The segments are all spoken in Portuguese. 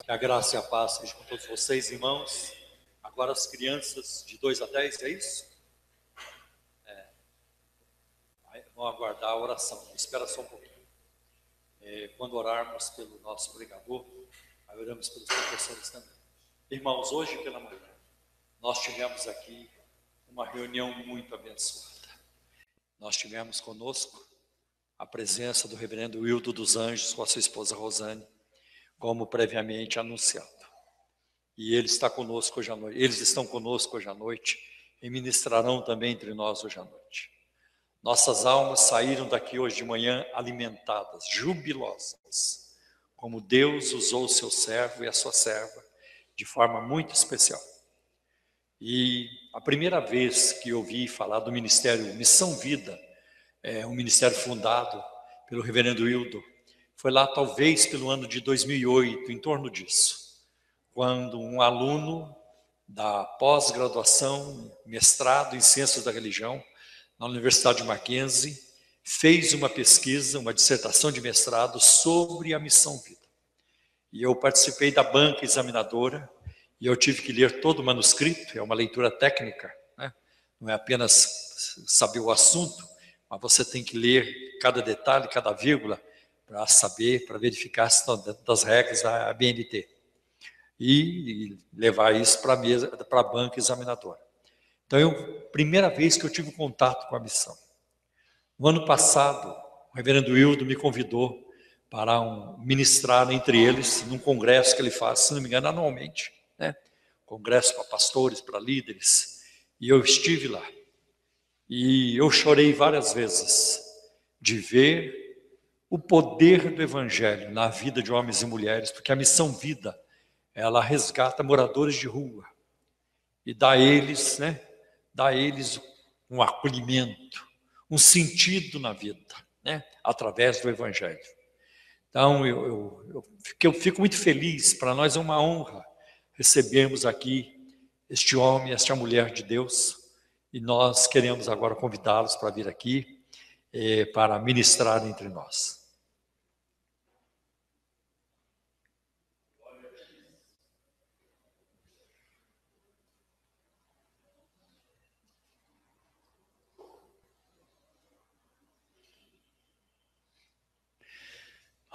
Que a graça e a paz sejam com todos vocês, irmãos. Agora as crianças de 2 a 10, é isso? Vão aguardar a oração. Espera só um pouquinho. Quando orarmos pelo nosso pregador, aí oramos pelos professores também. Irmãos, hoje pela manhã, nós tivemos aqui uma reunião muito abençoada. Nós tivemos conosco a presença do reverendo Wildo dos Anjos com a sua esposa Rosane, como previamente anunciado. E ele está conosco hoje à noite. Eles estão conosco hoje à noite e ministrarão também entre nós hoje à noite. Nossas almas saíram daqui hoje de manhã alimentadas, jubilosas, como Deus usou o seu servo e a sua serva de forma muito especial. E a primeira vez que eu ouvi falar do ministério Missão Vida, um ministério fundado pelo reverendo Wildo, foi lá talvez pelo ano de 2008, em torno disso, quando um aluno da pós-graduação, mestrado em Ciências da Religião, na Universidade de Mackenzie, fez uma pesquisa, uma dissertação de mestrado sobre a Missão Vida. E eu participei da banca examinadora, e eu tive que ler todo o manuscrito, é uma leitura técnica, né? Não é apenas saber o assunto, mas você tem que ler cada detalhe, cada vírgula, para saber, para verificar se estão dentro das regras da ABNT. E levar isso para a mesa, para a banca examinadora. Então, primeira vez que eu tive contato com a missão. No ano passado, o reverendo Wildo me convidou para ministrar entre eles, num congresso que ele faz, se não me engano, anualmente, né? Congresso para pastores, para líderes, e eu estive lá. E eu chorei várias vezes de ver o poder do Evangelho na vida de homens e mulheres, porque a Missão Vida, ela resgata moradores de rua e dá a eles, né, dá a eles um acolhimento, um sentido na vida, né, através do Evangelho. Então, eu fico muito feliz, para nós é uma honra recebermos aqui este homem, esta mulher de Deus, e nós queremos agora convidá-los para vir aqui, para ministrar entre nós.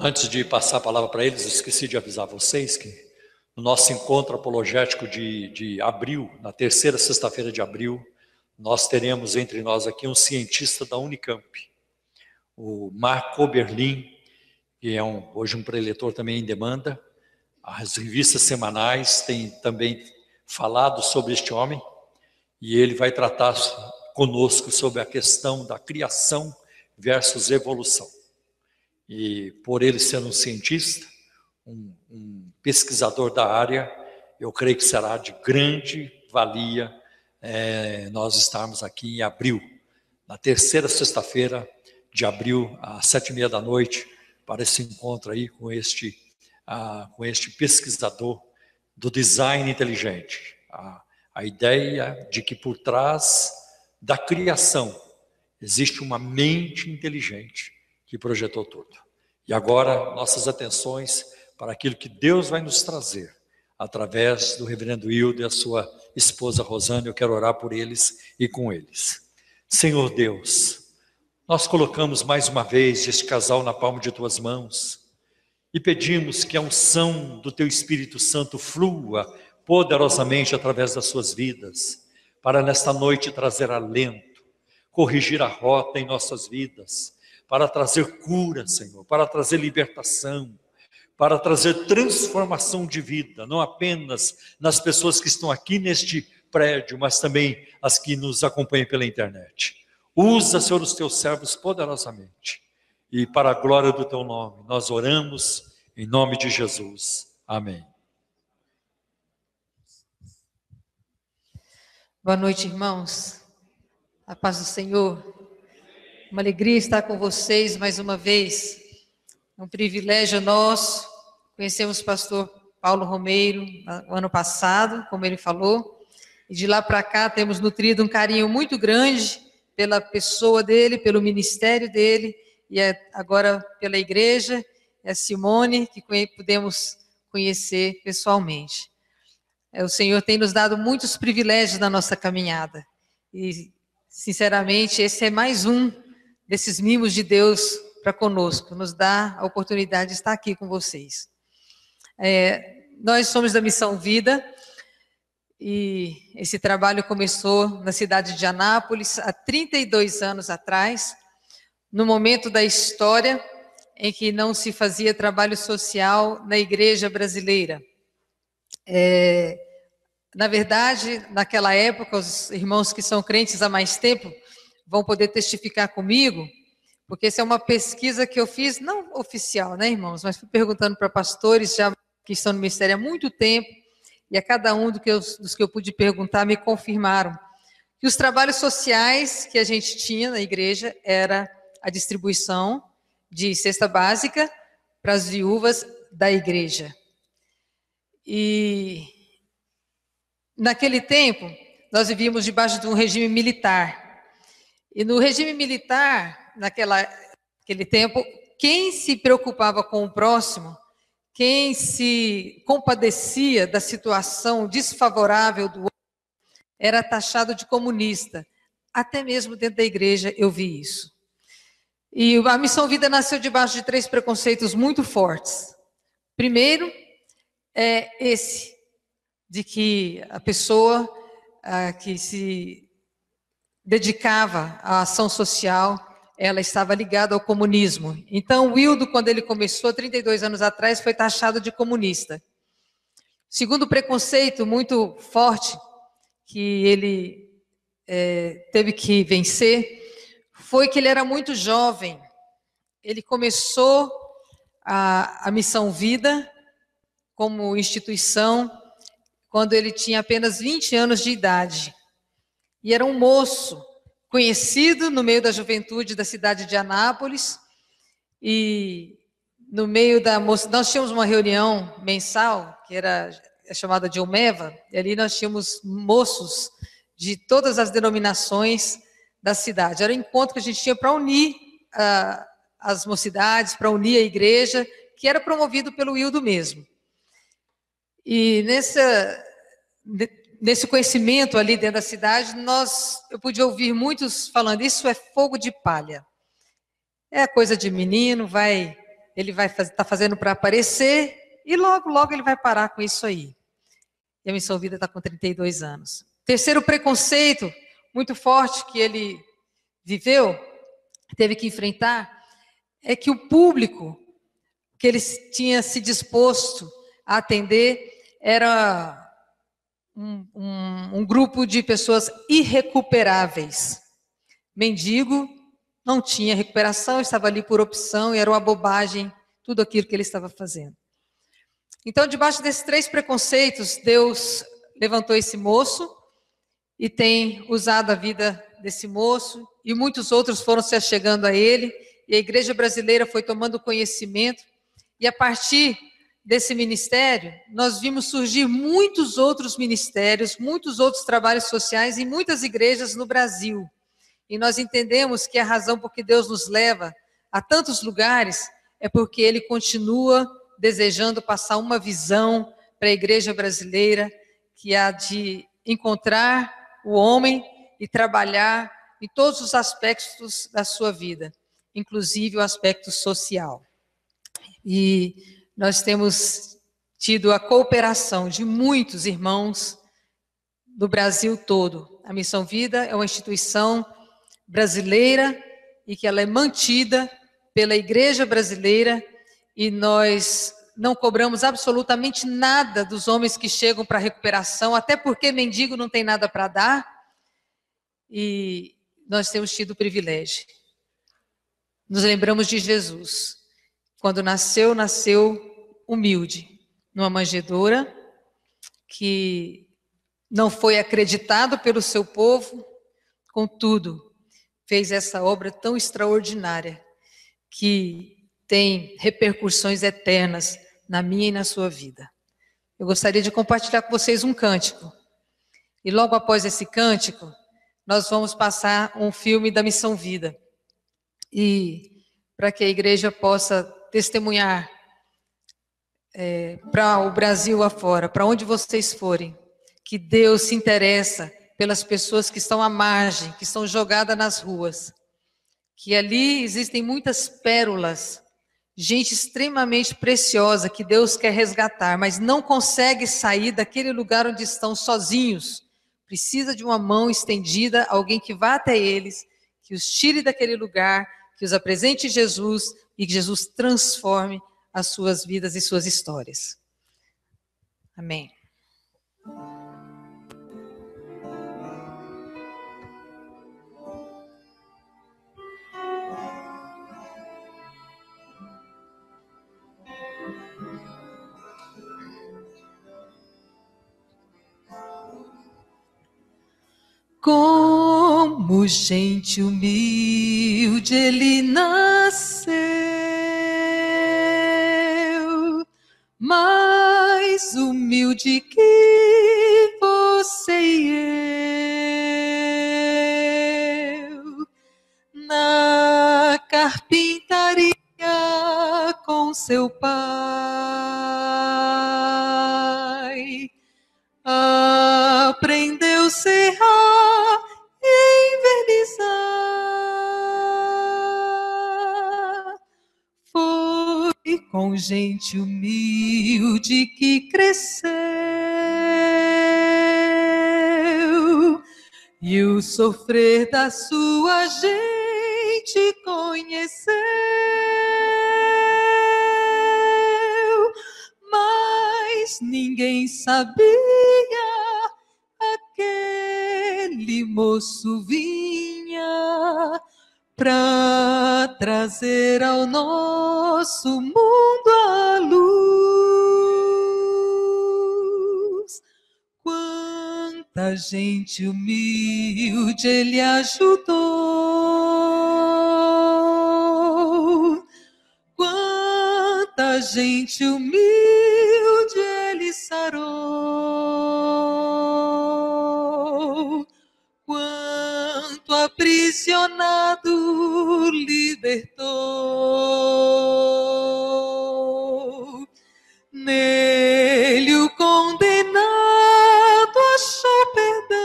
Antes de passar a palavra para eles, esqueci de avisar vocês que no nosso encontro apologético de abril, na terceira sexta-feira de abril, nós teremos entre nós aqui um cientista da Unicamp, o Marco Oberlin, que é hoje um preletor também em demanda. As revistas semanais têm também falado sobre este homem, e ele vai tratar conosco sobre a questão da criação versus evolução. E por ele ser um cientista, um pesquisador da área, eu creio que será de grande valia nós estarmos aqui em abril, na terceira sexta-feira de abril, às 7h30 da noite, para esse encontro aí com este pesquisador do design inteligente. A ideia de que por trás da criação existe uma mente inteligente que projetou tudo. E agora, nossas atenções para aquilo que Deus vai nos trazer, através do reverendo Wildo e a sua esposa Rosane. Eu quero orar por eles e com eles. Senhor Deus, nós colocamos mais uma vez este casal na palma de tuas mãos e pedimos que a unção do teu Espírito Santo flua poderosamente através das suas vidas, para nesta noite trazer alento, corrigir a rota em nossas vidas, para trazer cura, Senhor, para trazer libertação, para trazer transformação de vida, não apenas nas pessoas que estão aqui neste prédio, mas também as que nos acompanham pela internet. Usa, Senhor, os teus servos poderosamente, e para a glória do teu nome, nós oramos em nome de Jesus. Amém. Boa noite, irmãos. A paz do Senhor. Uma alegria estar com vocês mais uma vez. É um privilégio nosso. Conhecemos o pastor Paulo Romeiro no ano passado, como ele falou, e de lá para cá temos nutrido um carinho muito grande pela pessoa dele, pelo ministério dele, e agora pela igreja, a Simone, que pudemos conhecer pessoalmente. O Senhor tem nos dado muitos privilégios na nossa caminhada. E, sinceramente, esse é mais um desses mimos de Deus para conosco. Nos dá a oportunidade de estar aqui com vocês. Nós somos da Missão Vida. E esse trabalho começou na cidade de Anápolis há 32 anos atrás, no momento da história em que não se fazia trabalho social na igreja brasileira. Na verdade, naquela época, os irmãos que são crentes há mais tempo vão poder testificar comigo, porque essa é uma pesquisa que eu fiz, não oficial, né, irmãos, mas fui perguntando para pastores já que estão no ministério há muito tempo, e a cada um dos que eu pude perguntar me confirmaram que os trabalhos sociais que a gente tinha na igreja era a distribuição de cesta básica para as viúvas da igreja. E naquele tempo, nós vivíamos debaixo de um regime militar. E no regime militar, naquele tempo, quem se preocupava com o próximo, quem se compadecia da situação desfavorável do outro, era taxado de comunista. Até mesmo dentro da igreja eu vi isso. E a Missão Vida nasceu debaixo de 3 preconceitos muito fortes. Primeiro, é esse, de que a pessoa que se dedicava à ação social, ela estava ligada ao comunismo. Então, Wildo, quando ele começou, 32 anos atrás, foi taxado de comunista. Segundo preconceito muito forte que ele teve que vencer, foi que ele era muito jovem. Ele começou a Missão Vida como instituição quando ele tinha apenas 20 anos de idade. E era um moço conhecido no meio da juventude da cidade de Anápolis, e no meio nós tínhamos uma reunião mensal, que era chamada de Omeva, e ali nós tínhamos moços de todas as denominações da cidade. Era um encontro que a gente tinha para unir as mocidades, para unir a igreja, que era promovido pelo Wildo mesmo. E nesse conhecimento ali dentro da cidade, eu pude ouvir muitos falando, isso é fogo de palha. É coisa de menino, ele vai estar fazendo para aparecer, e logo, logo ele vai parar com isso aí. E a Missão Vida está com 32 anos. Terceiro preconceito muito forte que ele viveu, teve que enfrentar, é que o público que ele tinha se disposto a atender era um grupo de pessoas irrecuperáveis. Mendigo, não tinha recuperação, estava ali por opção, e era uma bobagem tudo aquilo que ele estava fazendo. Então, debaixo desses 3 preconceitos, Deus levantou esse moço e tem usado a vida desse moço, e muitos outros foram se achegando a ele, e a igreja brasileira foi tomando conhecimento, e a partir desse ministério, nós vimos surgir muitos outros ministérios, muitos outros trabalhos sociais em muitas igrejas no Brasil. E nós entendemos que a razão por que Deus nos leva a tantos lugares é porque Ele continua desejando passar uma visão para a igreja brasileira, que há de encontrar o homem e trabalhar em todos os aspectos da sua vida, inclusive o aspecto social. E nós temos tido a cooperação de muitos irmãos do Brasil todo. A Missão Vida é uma instituição brasileira e que ela é mantida pela igreja brasileira, e nós não cobramos absolutamente nada dos homens que chegam para a recuperação, até porque mendigo não tem nada para dar, e nós temos tido o privilégio. Nos lembramos de Jesus. Quando nasceu humilde, numa manjedoura, que não foi acreditado pelo seu povo, contudo, fez essa obra tão extraordinária, que tem repercussões eternas na minha e na sua vida. Eu gostaria de compartilhar com vocês um cântico. E logo após esse cântico, nós vamos passar um filme da Missão Vida. E para que a igreja possa testemunhar para o Brasil afora, para onde vocês forem, que Deus se interessa pelas pessoas que estão à margem, que estão jogadas nas ruas, que ali existem muitas pérolas, gente extremamente preciosa que Deus quer resgatar, mas não consegue sair daquele lugar onde estão sozinhos. Precisa de uma mão estendida, alguém que vá até eles, que os tire daquele lugar, que os apresente Jesus e que Jesus transforme as suas vidas e suas histórias. Amém. Como gente humilde ele nasceu, mais humilde que você e eu, na carpintaria com seu pai, aprendeu a serrar e envernizar. Foi com gente humilde que cresceu, e o sofrer da sua gente conheceu. Mas ninguém sabia, aquele moço vinha para trazer ao nosso mundo a luz. Quanta gente humilde ele ajudou, quanta gente humilde ele sarou, quanto aprisionado libertou. Nele o condenado achou perdão.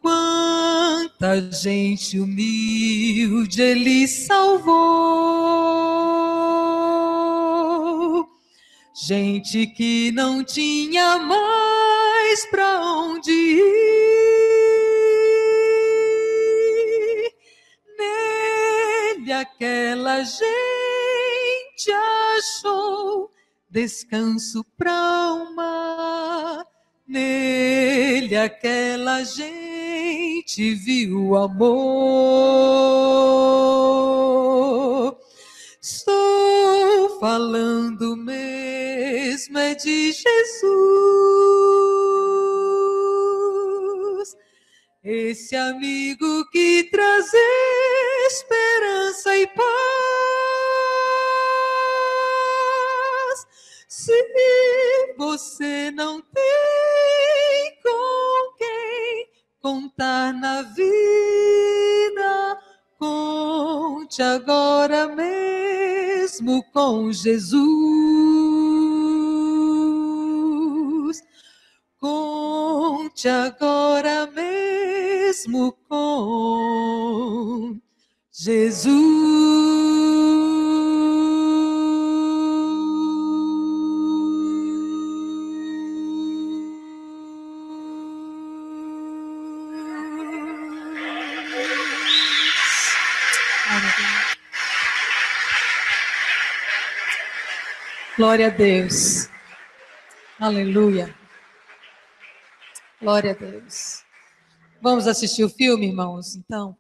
Quanta gente humilde ele salvou, gente que não tinha mais para onde ir. Nele aquela gente achou descanso pra alma. Nele aquela gente viu amor. Estou falando mesmo é de Jesus, esse amigo que traz esperança e paz. Se você não tem com quem contar na vida, conte agora mesmo com Jesus. Conte agora mesmo com Jesus. Glória a Deus. Aleluia. Glória a Deus. Vamos assistir o filme, irmãos, então?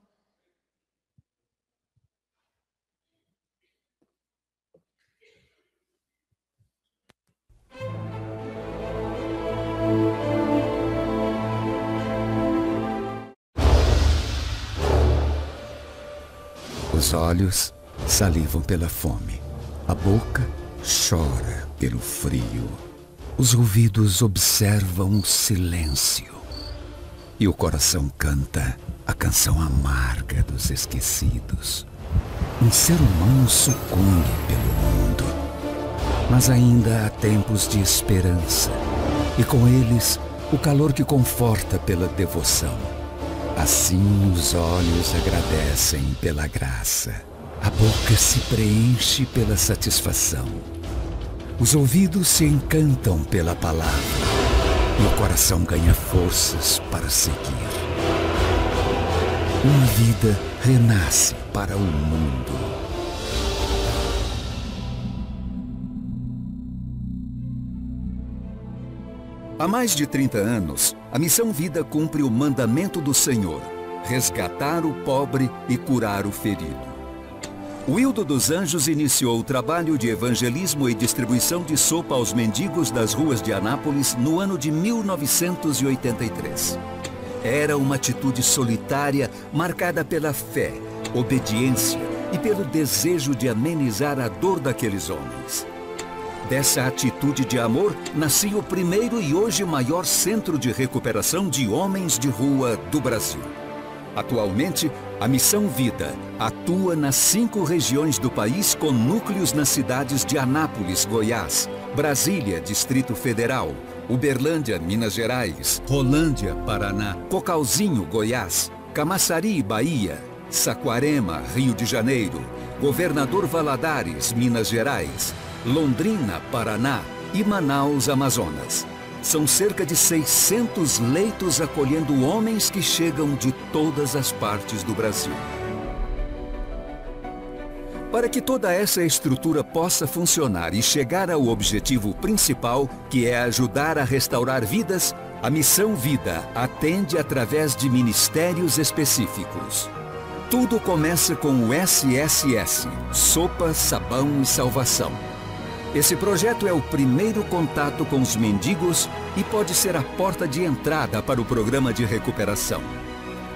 Os olhos salivam pela fome, a boca chora pelo frio, os ouvidos observam o silêncio e o coração canta a canção amarga dos esquecidos. Um ser humano sucumbe pelo mundo. Mas ainda há tempos de esperança. E com eles, o calor que conforta pela devoção. Assim os olhos agradecem pela graça. A boca se preenche pela satisfação. Os ouvidos se encantam pela palavra. E o coração ganha forças para seguir. Uma vida renasce para o mundo. Há mais de 30 anos, a Missão Vida cumpre o mandamento do Senhor: resgatar o pobre e curar o ferido. O Hildo dos Anjos iniciou o trabalho de evangelismo e distribuição de sopa aos mendigos das ruas de Anápolis no ano de 1983. Era uma atitude solitária marcada pela fé, obediência e pelo desejo de amenizar a dor daqueles homens. Dessa atitude de amor nascia o primeiro e hoje maior centro de recuperação de homens de rua do Brasil. Atualmente, a Missão Vida atua nas 5 regiões do país com núcleos nas cidades de Anápolis, Goiás, Brasília, Distrito Federal, Uberlândia, Minas Gerais, Rolândia, Paraná, Cocalzinho, Goiás, Camaçari, Bahia, Saquarema, Rio de Janeiro, Governador Valadares, Minas Gerais, Londrina, Paraná e Manaus, Amazonas. São cerca de 600 leitos acolhendo homens que chegam de todas as partes do Brasil. Para que toda essa estrutura possa funcionar e chegar ao objetivo principal, que é ajudar a restaurar vidas, a Missão Vida atende através de ministérios específicos. Tudo começa com o SSS, Sopa, Sabão e Salvação. Esse projeto é o primeiro contato com os mendigos e pode ser a porta de entrada para o programa de recuperação.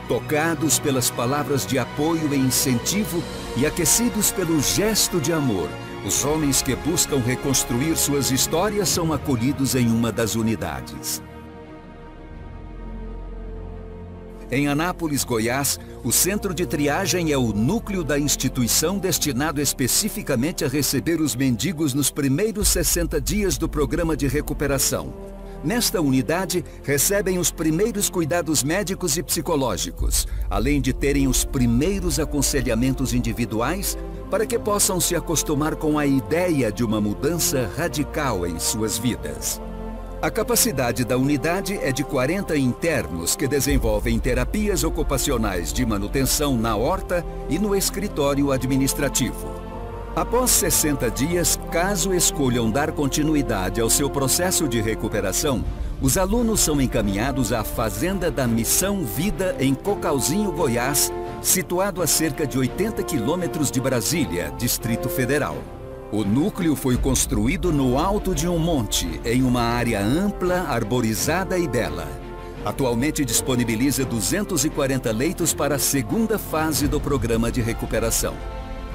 Tocados pelas palavras de apoio e incentivo e aquecidos pelo gesto de amor, os homens que buscam reconstruir suas histórias são acolhidos em uma das unidades. Em Anápolis, Goiás, o centro de triagem é o núcleo da instituição destinado especificamente a receber os mendigos nos primeiros 60 dias do programa de recuperação. Nesta unidade, recebem os primeiros cuidados médicos e psicológicos, além de terem os primeiros aconselhamentos individuais para que possam se acostumar com a ideia de uma mudança radical em suas vidas. A capacidade da unidade é de 40 internos que desenvolvem terapias ocupacionais de manutenção na horta e no escritório administrativo. Após 60 dias, caso escolham dar continuidade ao seu processo de recuperação, os alunos são encaminhados à Fazenda da Missão Vida em Cocalzinho, Goiás, situado a cerca de 80 quilômetros de Brasília, Distrito Federal. O núcleo foi construído no alto de um monte, em uma área ampla, arborizada e bela. Atualmente disponibiliza 240 leitos para a segunda fase do programa de recuperação.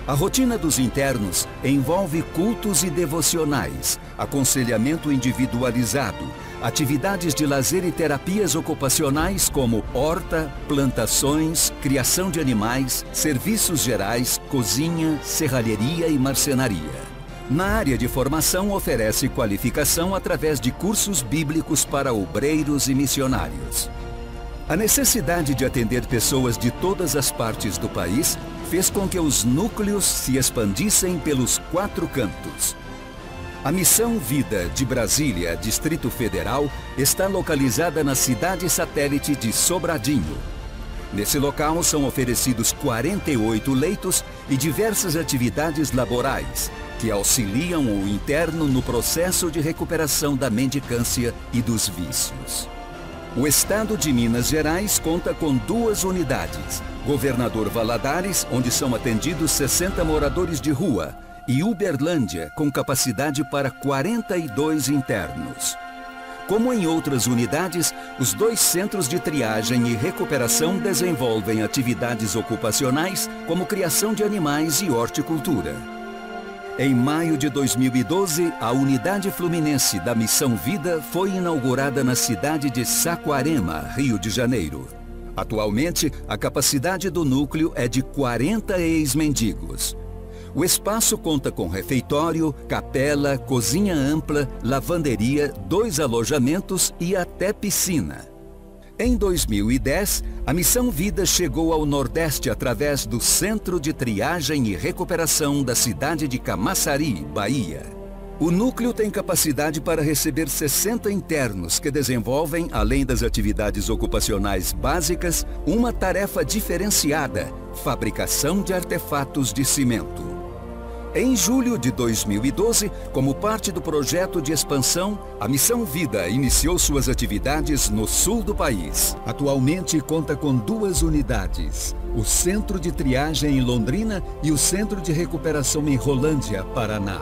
A rotina dos internos envolve cultos e devocionais, aconselhamento individualizado, atividades de lazer e terapias ocupacionais como horta, plantações, criação de animais, serviços gerais, cozinha, serralheria e marcenaria. Na área de formação, oferece qualificação através de cursos bíblicos para obreiros e missionários. A necessidade de atender pessoas de todas as partes do país fez com que os núcleos se expandissem pelos 4 cantos. A Missão Vida de Brasília, Distrito Federal, está localizada na cidade satélite de Sobradinho. Nesse local são oferecidos 48 leitos e diversas atividades laborais, que auxiliam o interno no processo de recuperação da mendicância e dos vícios. O estado de Minas Gerais conta com 2 unidades, Governador Valadares, onde são atendidos 60 moradores de rua, e Uberlândia, com capacidade para 42 internos. Como em outras unidades, os 2 centros de triagem e recuperação desenvolvem atividades ocupacionais, como criação de animais e horticultura. Em maio de 2012, a unidade fluminense da Missão Vida foi inaugurada na cidade de Saquarema, Rio de Janeiro. Atualmente, a capacidade do núcleo é de 40 ex-mendigos. O espaço conta com refeitório, capela, cozinha ampla, lavanderia, 2 alojamentos e até piscina. Em 2010, a Missão Vida chegou ao Nordeste através do Centro de Triagem e Recuperação da cidade de Camaçari, Bahia. O núcleo tem capacidade para receber 60 internos que desenvolvem, além das atividades ocupacionais básicas, uma tarefa diferenciada: fabricação de artefatos de cimento. Em julho de 2012, como parte do projeto de expansão, a Missão Vida iniciou suas atividades no sul do país. Atualmente conta com 2 unidades: o Centro de Triagem em Londrina e o Centro de Recuperação em Rolândia, Paraná.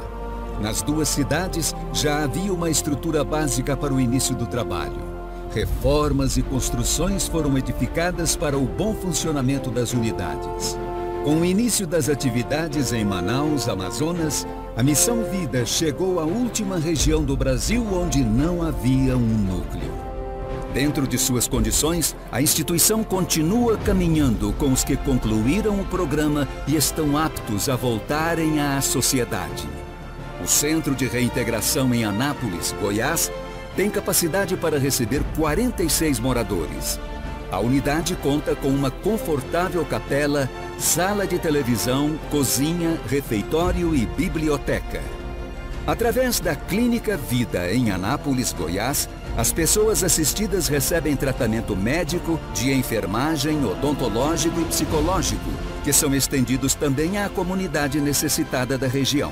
Nas 2 cidades já havia uma estrutura básica para o início do trabalho. Reformas e construções foram edificadas para o bom funcionamento das unidades. Com o início das atividades em Manaus, Amazonas, a Missão Vida chegou à última região do Brasil onde não havia um núcleo. Dentro de suas condições, a instituição continua caminhando com os que concluíram o programa e estão aptos a voltarem à sociedade. O Centro de Reintegração em Anápolis, Goiás, tem capacidade para receber 46 moradores. A unidade conta com uma confortável capela, sala de televisão, cozinha, refeitório e biblioteca. Através da Clínica Vida em Anápolis, Goiás, as pessoas assistidas recebem tratamento médico, de enfermagem, odontológico e psicológico, que são estendidos também à comunidade necessitada da região.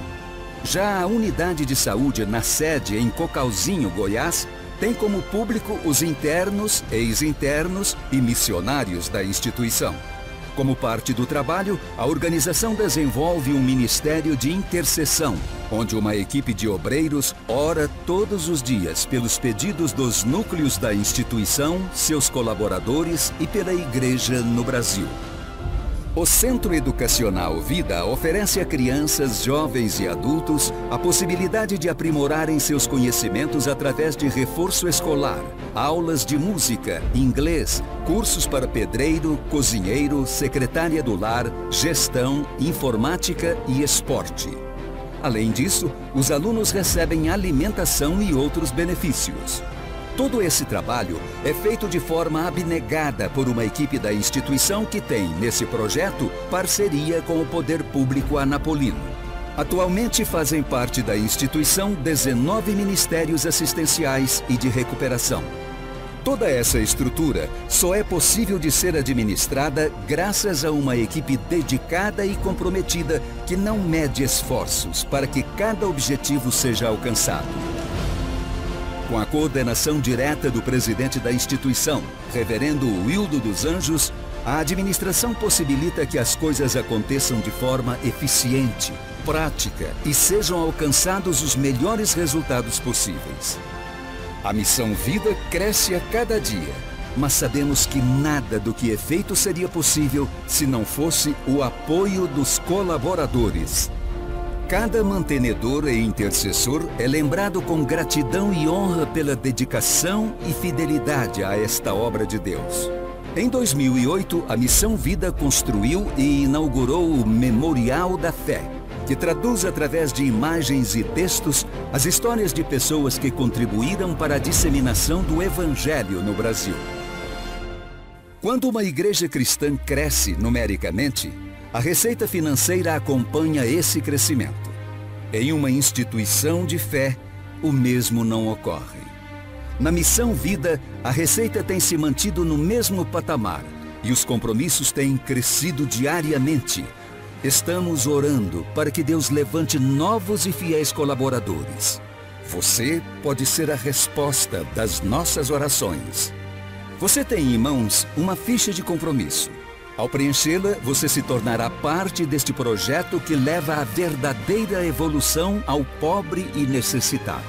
Já a unidade de saúde na sede em Cocalzinho, Goiás, tem como público os internos, ex-internos e missionários da instituição. Como parte do trabalho, a organização desenvolve um ministério de intercessão, onde uma equipe de obreiros ora todos os dias pelos pedidos dos núcleos da instituição, seus colaboradores e pela igreja no Brasil. O Centro Educacional Vida oferece a crianças, jovens e adultos a possibilidade de aprimorarem seus conhecimentos através de reforço escolar, aulas de música, inglês, cursos para pedreiro, cozinheiro, secretária do lar, gestão, informática e esporte. Além disso, os alunos recebem alimentação e outros benefícios. Todo esse trabalho é feito de forma abnegada por uma equipe da instituição que tem, nesse projeto, parceria com o poder público anapolino. Atualmente fazem parte da instituição 19 ministérios assistenciais e de recuperação. Toda essa estrutura só é possível de ser administrada graças a uma equipe dedicada e comprometida que não mede esforços para que cada objetivo seja alcançado. Com a coordenação direta do presidente da instituição, Reverendo Wildo dos Anjos, a administração possibilita que as coisas aconteçam de forma eficiente, prática e sejam alcançados os melhores resultados possíveis. A Missão Vida cresce a cada dia, mas sabemos que nada do que é feito seria possível se não fosse o apoio dos colaboradores. Cada mantenedor e intercessor é lembrado com gratidão e honra pela dedicação e fidelidade a esta obra de Deus. Em 2008, a Missão Vida construiu e inaugurou o Memorial da Fé, que traduz através de imagens e textos as histórias de pessoas que contribuíram para a disseminação do Evangelho no Brasil. Quando uma igreja cristã cresce numericamente, a receita financeira acompanha esse crescimento. Em uma instituição de fé, o mesmo não ocorre. Na Missão Vida, a receita tem se mantido no mesmo patamar e os compromissos têm crescido diariamente. Estamos orando para que Deus levante novos e fiéis colaboradores. Você pode ser a resposta das nossas orações. Você tem em mãos uma ficha de compromisso. Ao preenchê-la, você se tornará parte deste projeto que leva à verdadeira evolução ao pobre e necessitado.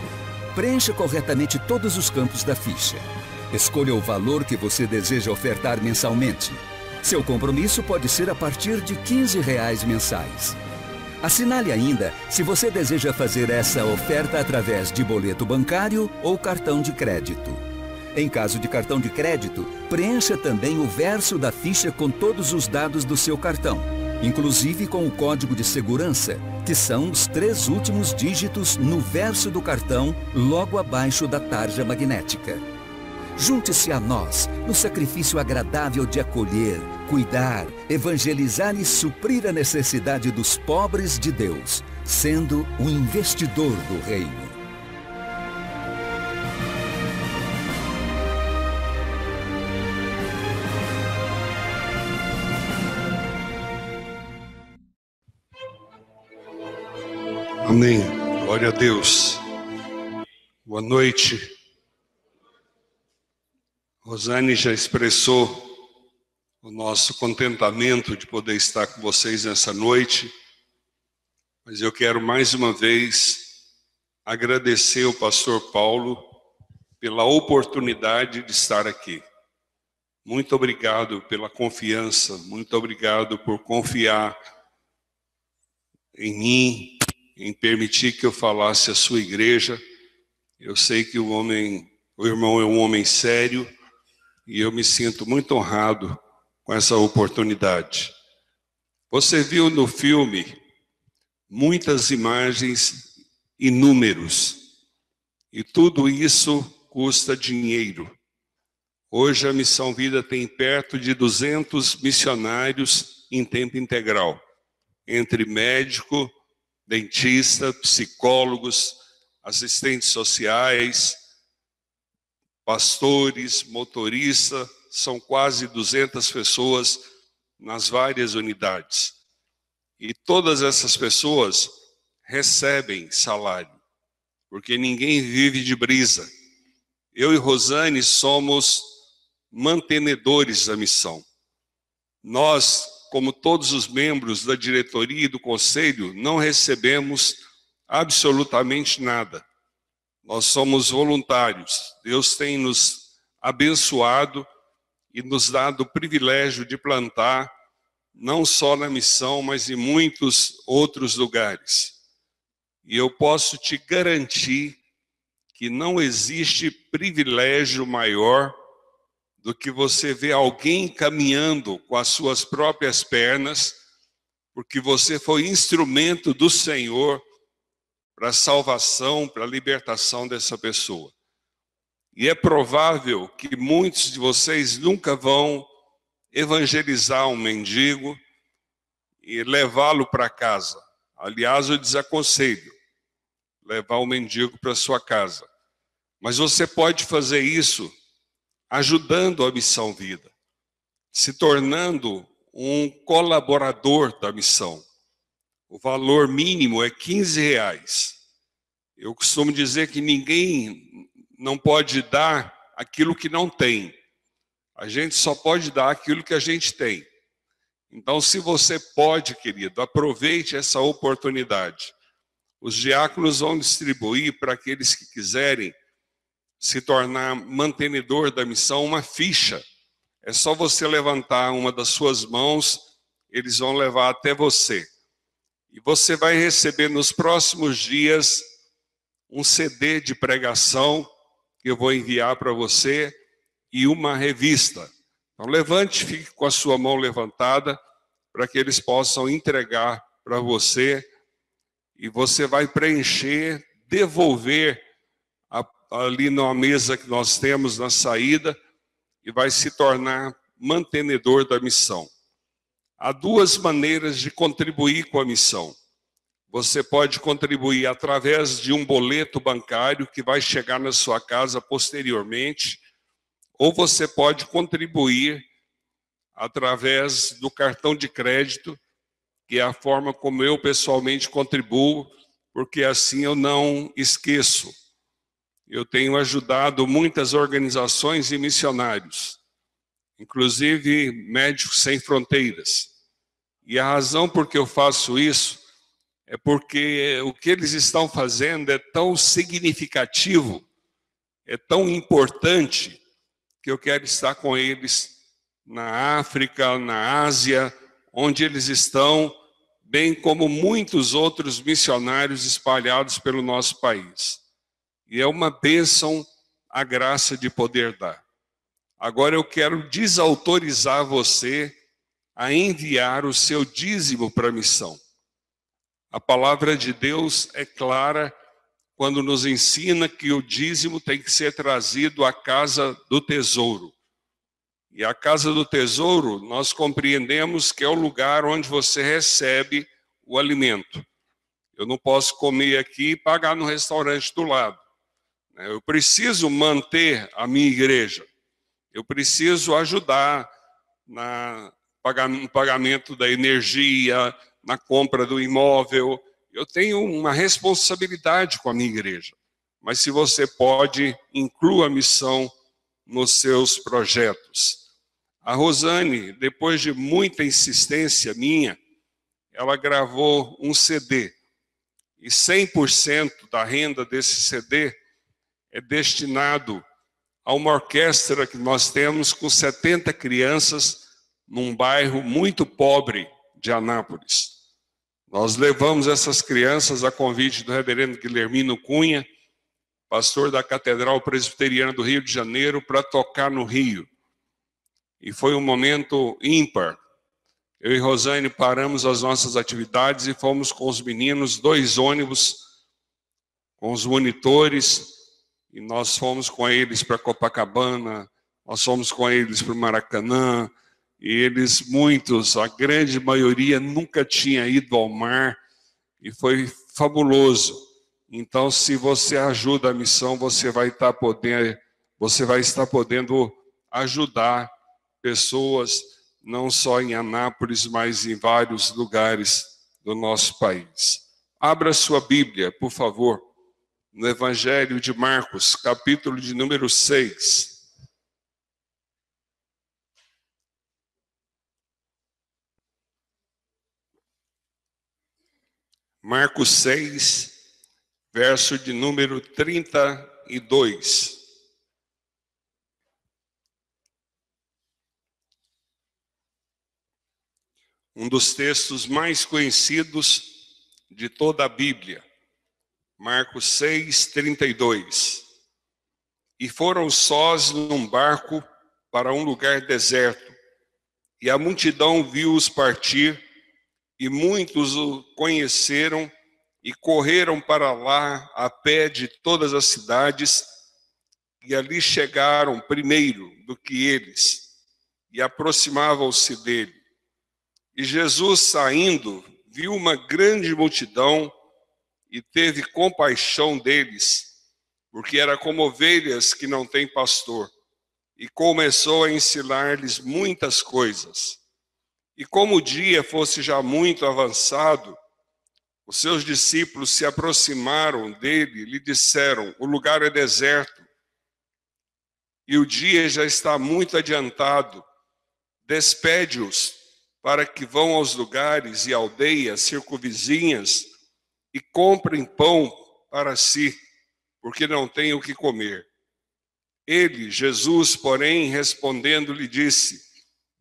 Preencha corretamente todos os campos da ficha. Escolha o valor que você deseja ofertar mensalmente. Seu compromisso pode ser a partir de R$15 mensais. Assinale ainda se você deseja fazer essa oferta através de boleto bancário ou cartão de crédito. Em caso de cartão de crédito, preencha também o verso da ficha com todos os dados do seu cartão, inclusive com o código de segurança, que são os 3 últimos dígitos no verso do cartão, logo abaixo da tarja magnética. Junte-se a nós no sacrifício agradável de acolher, cuidar, evangelizar e suprir a necessidade dos pobres de Deus, sendo um investidor do reino. Amém. Glória a Deus. Boa noite. Rosane já expressou o nosso contentamento de poder estar com vocês nessa noite, mas eu quero mais uma vez agradecer ao pastor Paulo pela oportunidade de estar aqui. Muito obrigado pela confiança, muito obrigado por confiar em mim, em permitir que eu falasse a sua igreja. Eu sei que o irmão é um homem sério e eu me sinto muito honrado com essa oportunidade. Você viu no filme muitas imagens e números, e tudo isso custa dinheiro. Hoje a Missão Vida tem perto de 200 missionários em tempo integral, entre médico, dentista, psicólogos, assistentes sociais, pastores, motoristas, são quase 200 pessoas nas várias unidades. E todas essas pessoas recebem salário, porque ninguém vive de brisa. Eu e Rosane somos mantenedores da missão. Nós, como todos os membros da diretoria e do conselho, não recebemos absolutamente nada. Nós somos voluntários. Deus tem nos abençoado e nos dado o privilégio de plantar, não só na missão, mas em muitos outros lugares. E eu posso te garantir que não existe privilégio maior do que você ver alguém caminhando com as suas próprias pernas, porque você foi instrumento do Senhor para a salvação, para a libertação dessa pessoa. E é provável que muitos de vocês nunca vão evangelizar um mendigo e levá-lo para casa. Aliás, eu desaconselho levar o mendigo para sua casa. Mas você pode fazer isso ajudando a Missão Vida, se tornando um colaborador da missão. O valor mínimo é R$15. Eu costumo dizer que ninguém não pode dar aquilo que não tem. A gente só pode dar aquilo que a gente tem. Então, se você pode, querido, aproveite essa oportunidade. Os diáconos vão distribuir para aqueles que quiserem se tornar mantenedor da missão uma ficha. É só você levantar uma das suas mãos, eles vão levar até você. E você vai receber nos próximos dias um CD de pregação que eu vou enviar para você e uma revista. Então levante, fique com a sua mão levantada para que eles possam entregar para você e você vai preencher, devolver ali na mesa que nós temos na saída e vai se tornar mantenedor da missão. Há 2 maneiras de contribuir com a missão. Você pode contribuir através de um boleto bancário que vai chegar na sua casa posteriormente, ou você pode contribuir através do cartão de crédito, que é a forma como eu pessoalmente contribuo, porque assim eu não esqueço. Eu tenho ajudado muitas organizações e missionários, inclusive Médicos Sem Fronteiras. E a razão por que eu faço isso é porque o que eles estão fazendo é tão significativo, é tão importante, que eu quero estar com eles na África, na Ásia, onde eles estão, bem como muitos outros missionários espalhados pelo nosso país. E é uma bênção a graça de poder dar. Agora eu quero desautorizar você a enviar o seu dízimo para a missão. A palavra de Deus é clara quando nos ensina que o dízimo tem que ser trazido à casa do tesouro. E a casa do tesouro, nós compreendemos que é o lugar onde você recebe o alimento. Eu não posso comer aqui e pagar no restaurante do lado. Eu preciso manter a minha igreja. Eu preciso ajudar no pagamento da energia, na compra do imóvel. Eu tenho uma responsabilidade com a minha igreja. Mas se você pode, inclua a missão nos seus projetos. A Rosane, depois de muita insistência minha, ela gravou um CD. E 100% da renda desse CD é destinado a uma orquestra que nós temos com 70 crianças num bairro muito pobre de Anápolis. Nós levamos essas crianças a convite do reverendo Guilhermino Cunha, pastor da Catedral Presbiteriana do Rio de Janeiro, para tocar no Rio. E foi um momento ímpar. Eu e Rosane paramos as nossas atividades e fomos com os meninos, 2 ônibus, com os monitores, e nós fomos com eles para Copacabana, nós fomos com eles para o Maracanã, e eles, muitos, a grande maioria, nunca tinha ido ao mar, e foi fabuloso. Então, se você ajuda a missão, você vai estar podendo ajudar pessoas, não só em Anápolis, mas em vários lugares do nosso país. Abra sua Bíblia, por favor, no Evangelho de Marcos, capítulo de número 6. Marcos 6, verso de número 32. Um dos textos mais conhecidos de toda a Bíblia. Marcos 6, 32. E foram sós num barco para um lugar deserto, e a multidão viu-os partir, e muitos o conheceram e correram para lá a pé de todas as cidades, e ali chegaram primeiro do que eles, e aproximavam-se dele. E Jesus, saindo, viu uma grande multidão e teve compaixão deles, porque era como ovelhas que não têm pastor, e começou a ensinar-lhes muitas coisas. E como o dia fosse já muito avançado, os seus discípulos se aproximaram dele e lhe disseram: o lugar é deserto, e o dia já está muito adiantado. Despede-os para que vão aos lugares e aldeias circunvizinhas e comprem pão para si, porque não têm o que comer. Ele, Jesus, porém, respondendo, lhe disse: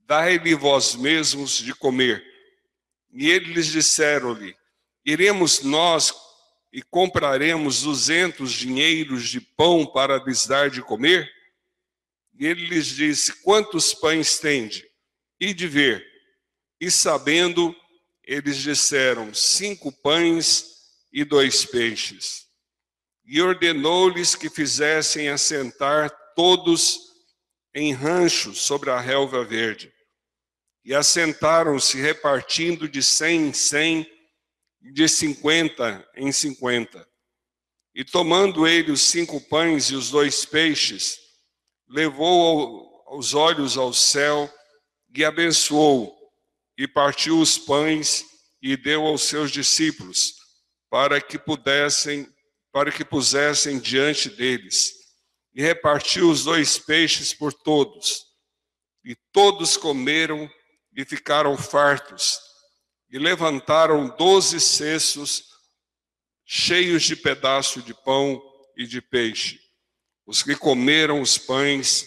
dai-lhe vós mesmos de comer. E eles disseram-lhe: iremos nós e compraremos 200 dinheiros de pão para lhes dar de comer? E ele lhes disse: quantos pães tende? Ide ver. E sabendo, eles disseram: 5 pães e 2 peixes. E ordenou-lhes que fizessem assentar todos em ranchos sobre a relva verde. E assentaram-se, repartindo de 100 em 100, de 50 em 50. E tomando ele os 5 pães e os 2 peixes, levou os olhos ao céu e abençoou, e partiu os pães e deu aos seus discípulos, para que pusessem diante deles. E repartiu os 2 peixes por todos. E todos comeram e ficaram fartos. E levantaram 12 cestos cheios de pedaço de pão e de peixe. Os que comeram os pães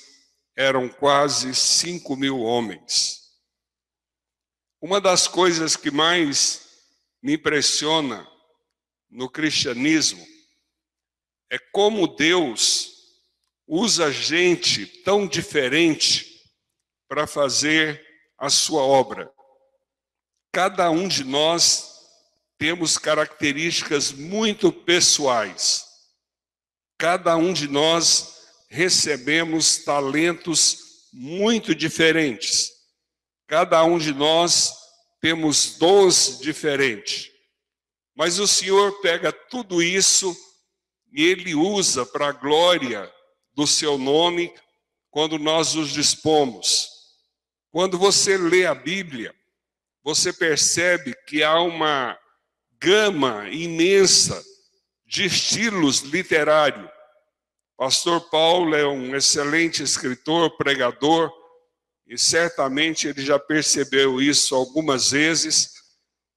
eram quase 5.000 homens. Uma das coisas que mais me impressiona no cristianismo é como Deus usa gente tão diferente para fazer a sua obra. Cada um de nós temos características muito pessoais. Cada um de nós recebemos talentos muito diferentes. Cada um de nós temos dons diferentes. Mas o Senhor pega tudo isso e Ele usa para a glória do seu nome quando nós os dispomos. Quando você lê a Bíblia, você percebe que há uma gama imensa de estilos literários. Pastor Paulo é um excelente escritor, pregador, e certamente ele já percebeu isso algumas vezes.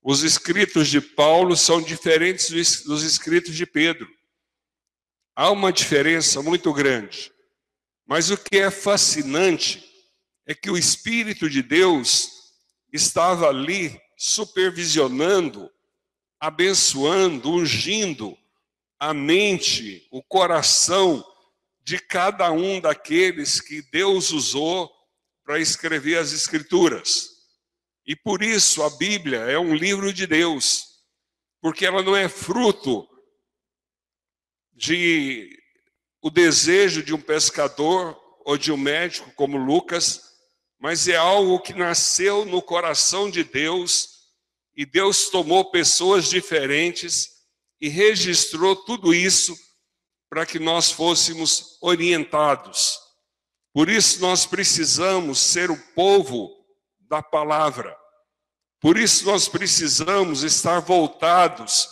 Os escritos de Paulo são diferentes dos escritos de Pedro. Há uma diferença muito grande. Mas o que é fascinante é que o Espírito de Deus estava ali supervisionando, abençoando, ungindo a mente, o coração de cada um daqueles que Deus usou para escrever as Escrituras. E por isso a Bíblia é um livro de Deus, porque ela não é fruto de o desejo de um pescador ou de um médico como Lucas, mas é algo que nasceu no coração de Deus, e Deus tomou pessoas diferentes e registrou tudo isso para que nós fôssemos orientados. Por isso nós precisamos ser o povo da palavra. Por isso nós precisamos estar voltados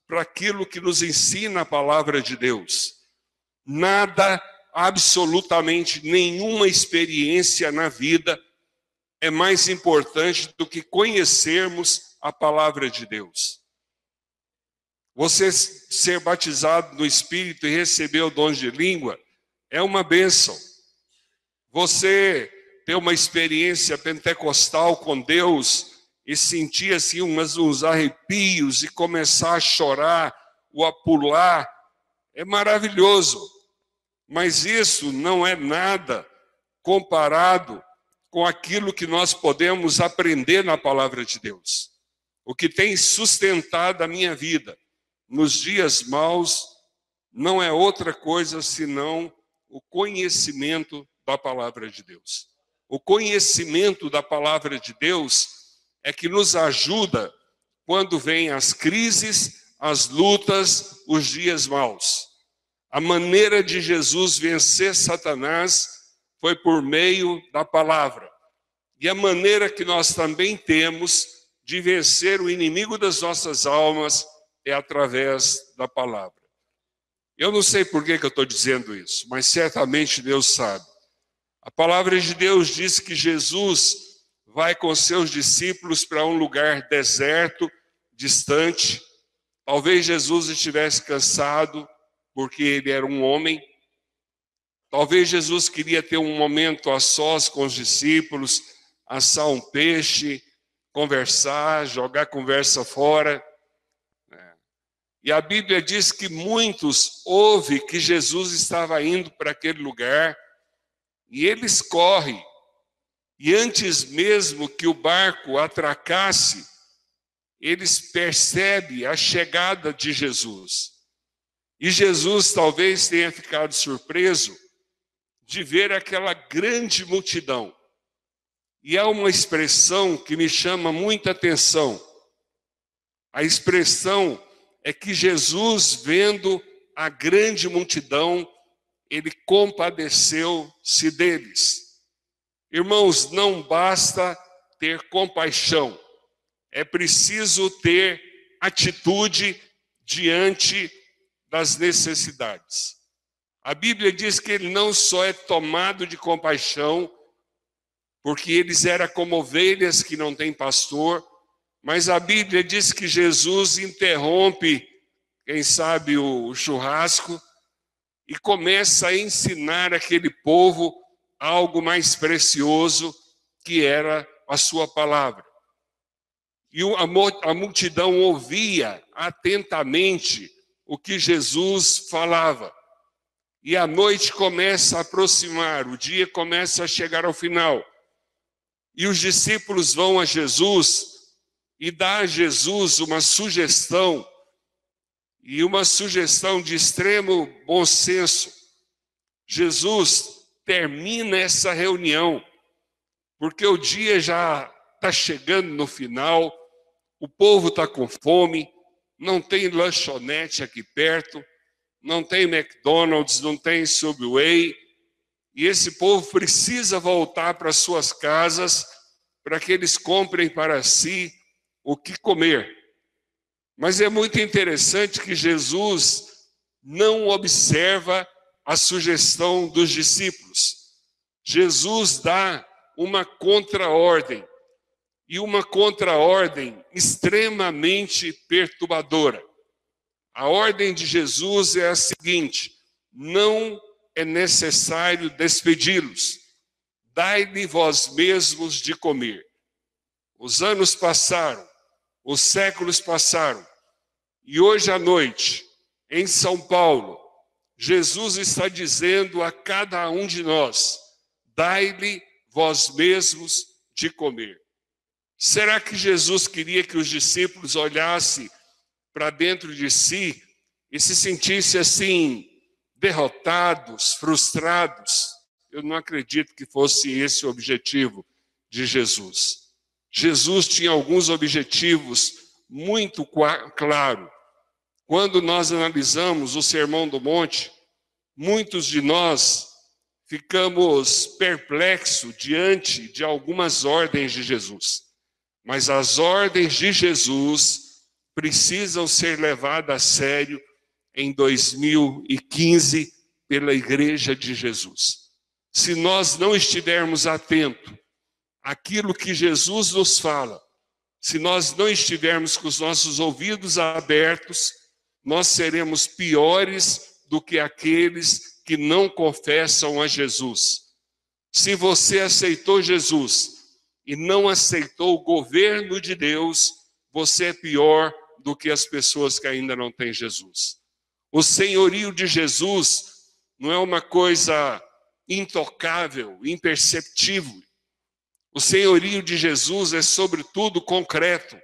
para aquilo que nos ensina a palavra de Deus. Nada, absolutamente nenhuma experiência na vida é mais importante do que conhecermos a palavra de Deus. Você ser batizado no Espírito e receber o dom de língua é uma bênção. Você ter uma experiência pentecostal com Deus e sentir assim uns arrepios e começar a chorar ou a pular, é maravilhoso. Mas isso não é nada comparado com aquilo que nós podemos aprender na palavra de Deus. O que tem sustentado a minha vida nos dias maus não é outra coisa senão o conhecimento da palavra de Deus. O conhecimento da palavra de Deus é que nos ajuda quando vêm as crises, as lutas, os dias maus. A maneira de Jesus vencer Satanás foi por meio da palavra. E a maneira que nós também temos de vencer o inimigo das nossas almas é através da palavra. Eu não sei por que eu estou dizendo isso, mas certamente Deus sabe. A palavra de Deus diz que Jesus vai com seus discípulos para um lugar deserto, distante. Talvez Jesus estivesse cansado, porque ele era um homem. Talvez Jesus queria ter um momento a sós com os discípulos, assar um peixe, conversar, jogar conversa fora. E a Bíblia diz que muitos ouvem que Jesus estava indo para aquele lugar, e eles correm. E antes mesmo que o barco atracasse, eles percebem a chegada de Jesus. E Jesus talvez tenha ficado surpreso de ver aquela grande multidão. E há uma expressão que me chama muita atenção. A expressão é que Jesus, vendo a grande multidão, ele compadeceu-se deles. Irmãos, não basta ter compaixão. É preciso ter atitude diante das necessidades. A Bíblia diz que ele não só é tomado de compaixão, porque eles eram como ovelhas que não têm pastor, mas a Bíblia diz que Jesus interrompe, quem sabe, o churrasco e começa a ensinar aquele povo algo mais precioso, que era a sua palavra. E a multidão ouvia atentamente o que Jesus falava. E a noite começa a aproximar, o dia começa a chegar ao final. E os discípulos vão a Jesus e dá a Jesus uma sugestão, e uma sugestão de extremo bom senso. Jesus termina essa reunião, porque o dia já está chegando no final, o povo está com fome, não tem lanchonete aqui perto, não tem McDonald's, não tem Subway, e esse povo precisa voltar para suas casas para que eles comprem para si o que comer. Mas é muito interessante que Jesus não observa a sugestão dos discípulos. Jesus dá uma contra-ordem, e uma contra-ordem extremamente perturbadora. A ordem de Jesus é a seguinte: não é necessário despedi-los, dai-lhe vós mesmos de comer. Os anos passaram, os séculos passaram, e hoje à noite, em São Paulo, Jesus está dizendo a cada um de nós: dai-lhe vós mesmos de comer. Será que Jesus queria que os discípulos olhassem para dentro de si e se sentissem assim, derrotados, frustrados? Eu não acredito que fosse esse o objetivo de Jesus. Jesus tinha alguns objetivos muito claros. Quando nós analisamos o Sermão do Monte, muitos de nós ficamos perplexos diante de algumas ordens de Jesus. Mas as ordens de Jesus precisam ser levadas a sério em 2015 pela Igreja de Jesus. Se nós não estivermos atentos àquilo que Jesus nos fala, se nós não estivermos com os nossos ouvidos abertos, nós seremos piores do que aqueles que não confessam a Jesus. Se você aceitou Jesus e não aceitou o governo de Deus, você é pior do que as pessoas que ainda não têm Jesus. O senhorio de Jesus não é uma coisa intocável, imperceptível. O senhorio de Jesus é sobretudo concreto.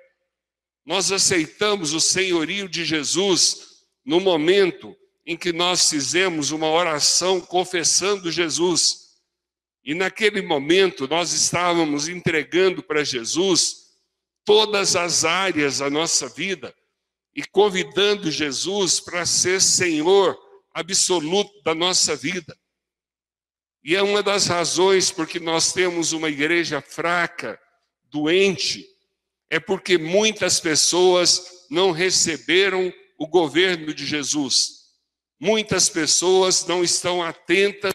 Nós aceitamos o senhorio de Jesus no momento em que nós fizemos uma oração confessando Jesus. E naquele momento nós estávamos entregando para Jesus todas as áreas da nossa vida e convidando Jesus para ser Senhor absoluto da nossa vida. E é uma das razões porque nós temos uma igreja fraca, doente, é porque muitas pessoas não receberam o governo de Jesus. Muitas pessoas não estão atentas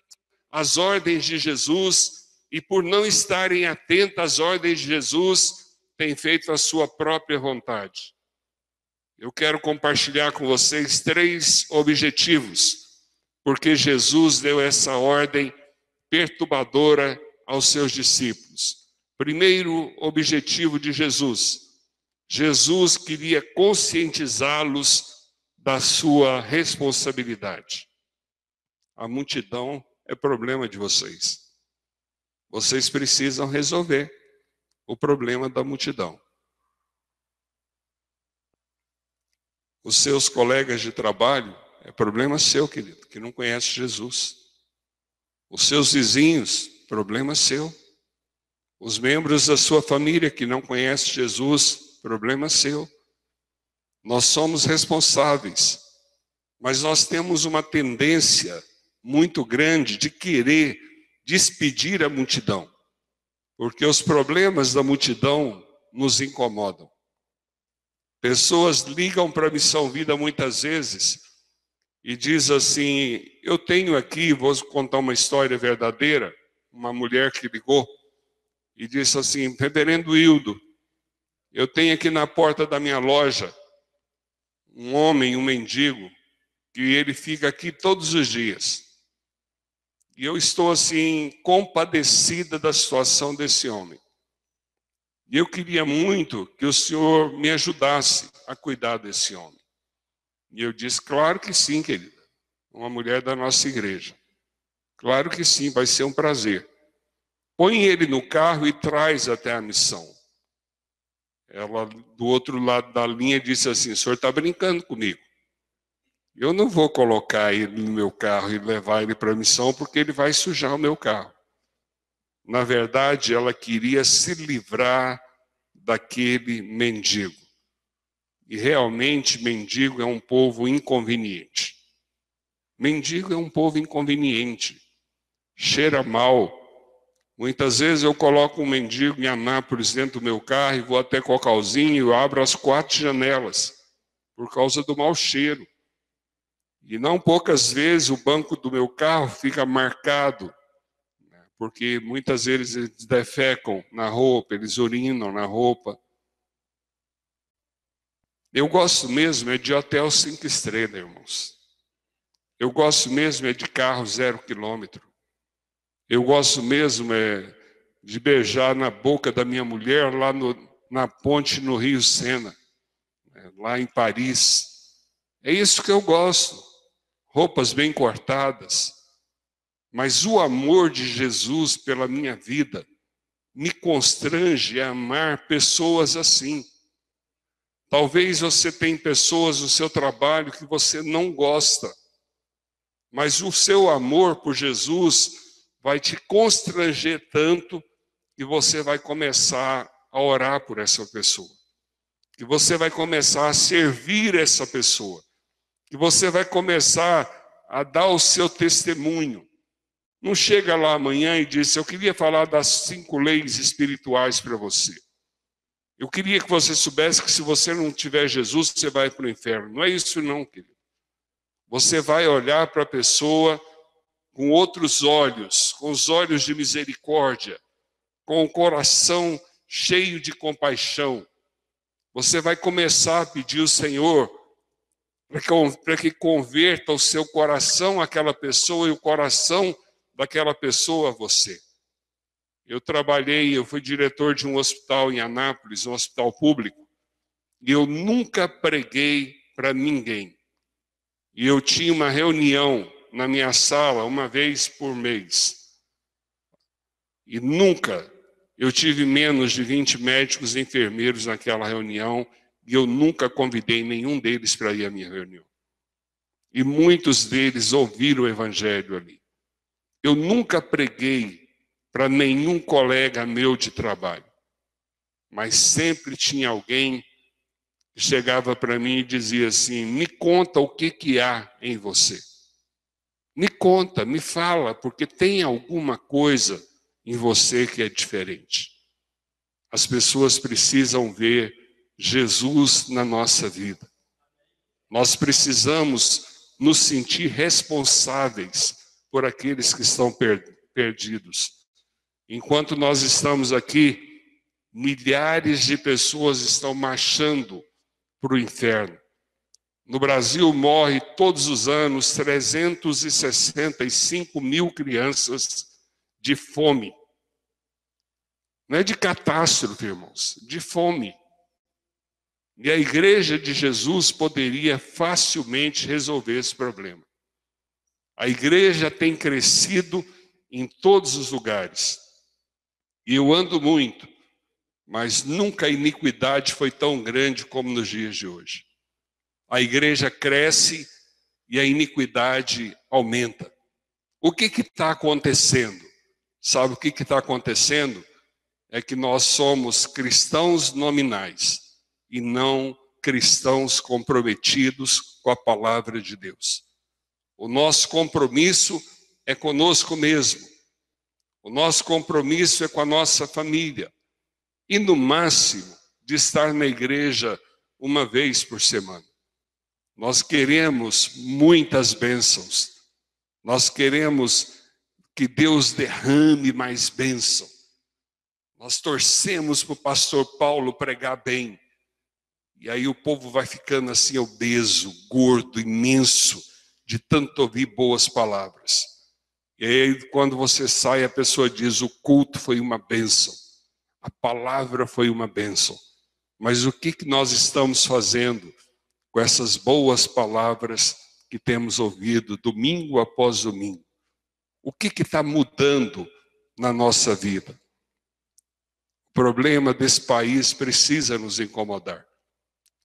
às ordens de Jesus e, por não estarem atentas às ordens de Jesus, têm feito a sua própria vontade. Eu quero compartilhar com vocês 3 objetivos, porque Jesus deu essa ordem perturbadora aos seus discípulos. Primeiro objetivo de Jesus: Jesus queria conscientizá-los da sua responsabilidade. A multidão é problema de vocês. Vocês precisam resolver o problema da multidão. Os seus colegas de trabalho é problema seu, querido, que não conhece Jesus. Os seus vizinhos, problema seu. Os membros da sua família que não conhecem Jesus, problema seu. Nós somos responsáveis, mas nós temos uma tendência muito grande de querer despedir a multidão, porque os problemas da multidão nos incomodam. Pessoas ligam para a Missão Vida muitas vezes e diz assim: eu tenho aqui, vou contar uma história verdadeira, uma mulher que ligou e disse assim: Reverendo Hildo, eu tenho aqui na porta da minha loja um homem, um mendigo, que ele fica aqui todos os dias. E eu estou assim, compadecida da situação desse homem. E eu queria muito que o senhor me ajudasse a cuidar desse homem. E eu disse: claro que sim, querida. uma mulher da nossa igreja. Claro que sim, vai ser um prazer. Põe ele no carro e traz até a missão. Ela, do outro lado da linha, disse assim: o senhor está brincando comigo. Eu não vou colocar ele no meu carro e levar ele para a missão, porque ele vai sujar o meu carro. Na verdade, ela queria se livrar daquele mendigo. E realmente, mendigo é um povo inconveniente. Mendigo é um povo inconveniente. Cheira mal. Muitas vezes eu coloco um mendigo em Anápolis dentro do meu carro e vou até Cocalzinho e eu abro as 4 janelas por causa do mau cheiro. E não poucas vezes o banco do meu carro fica marcado, porque muitas vezes eles defecam na roupa, eles urinam na roupa. Eu gosto mesmo é de hotel 5 estrelas, irmãos. Eu gosto mesmo é de carro 0 quilômetro. Eu gosto mesmo é de beijar na boca da minha mulher lá na ponte no Rio Sena, lá em Paris. É isso que eu gosto. Roupas bem cortadas. Mas o amor de Jesus pela minha vida me constrange a amar pessoas assim. Talvez você tenha pessoas no seu trabalho que você não gosta, mas o seu amor por Jesus vai te constranger tanto que você vai começar a orar por essa pessoa, que você vai começar a servir essa pessoa, que você vai começar a dar o seu testemunho. Não chega lá amanhã e diz: eu queria falar das 5 leis espirituais para você. Eu queria que você soubesse que se você não tiver Jesus, você vai para o inferno. Não é isso não, querido. Você vai olhar para a pessoa com outros olhos, com os olhos de misericórdia, com o coração cheio de compaixão. Você vai começar a pedir ao Senhor para que converta o seu coração àquela pessoa e o coração daquela pessoa a você. Eu fui diretor de um hospital em Anápolis, um hospital público, e eu nunca preguei para ninguém. E eu tinha uma reunião na minha sala uma vez por mês. E nunca eu tive menos de 20 médicos e enfermeiros naquela reunião, e eu nunca convidei nenhum deles para ir à minha reunião. E muitos deles ouviram o evangelho ali. Eu nunca preguei para nenhum colega meu de trabalho, mas sempre tinha alguém que chegava para mim e dizia assim: me conta o que há em você. Me conta, me fala, porque tem alguma coisa em você que é diferente. As pessoas precisam ver Jesus na nossa vida. Nós precisamos nos sentir responsáveis por aqueles que estão perdidos. Enquanto nós estamos aqui, milhares de pessoas estão marchando para o inferno. No Brasil morre todos os anos 365 mil crianças de fome. Não é de catástrofe, irmãos, de fome. E a igreja de Jesus poderia facilmente resolver esse problema. A igreja tem crescido em todos os lugares. E eu ando muito, mas nunca a iniquidade foi tão grande como nos dias de hoje. A igreja cresce e a iniquidade aumenta. O que está acontecendo? Sabe o que está acontecendo? É que nós somos cristãos nominais e não cristãos comprometidos com a palavra de Deus. O nosso compromisso é conosco mesmo. O nosso compromisso é com a nossa família. E no máximo de estar na igreja uma vez por semana. Nós queremos muitas bênçãos. Nós queremos que Deus derrame mais bênção. Nós torcemos para o pastor Paulo pregar bem. E aí o povo vai ficando assim obeso, gordo, imenso, de tanto ouvir boas palavras. E aí quando você sai, a pessoa diz: o culto foi uma bênção. A palavra foi uma bênção. Mas o que nós estamos fazendo com essas boas palavras que temos ouvido domingo após domingo. O que está mudando na nossa vida? O problema desse país precisa nos incomodar.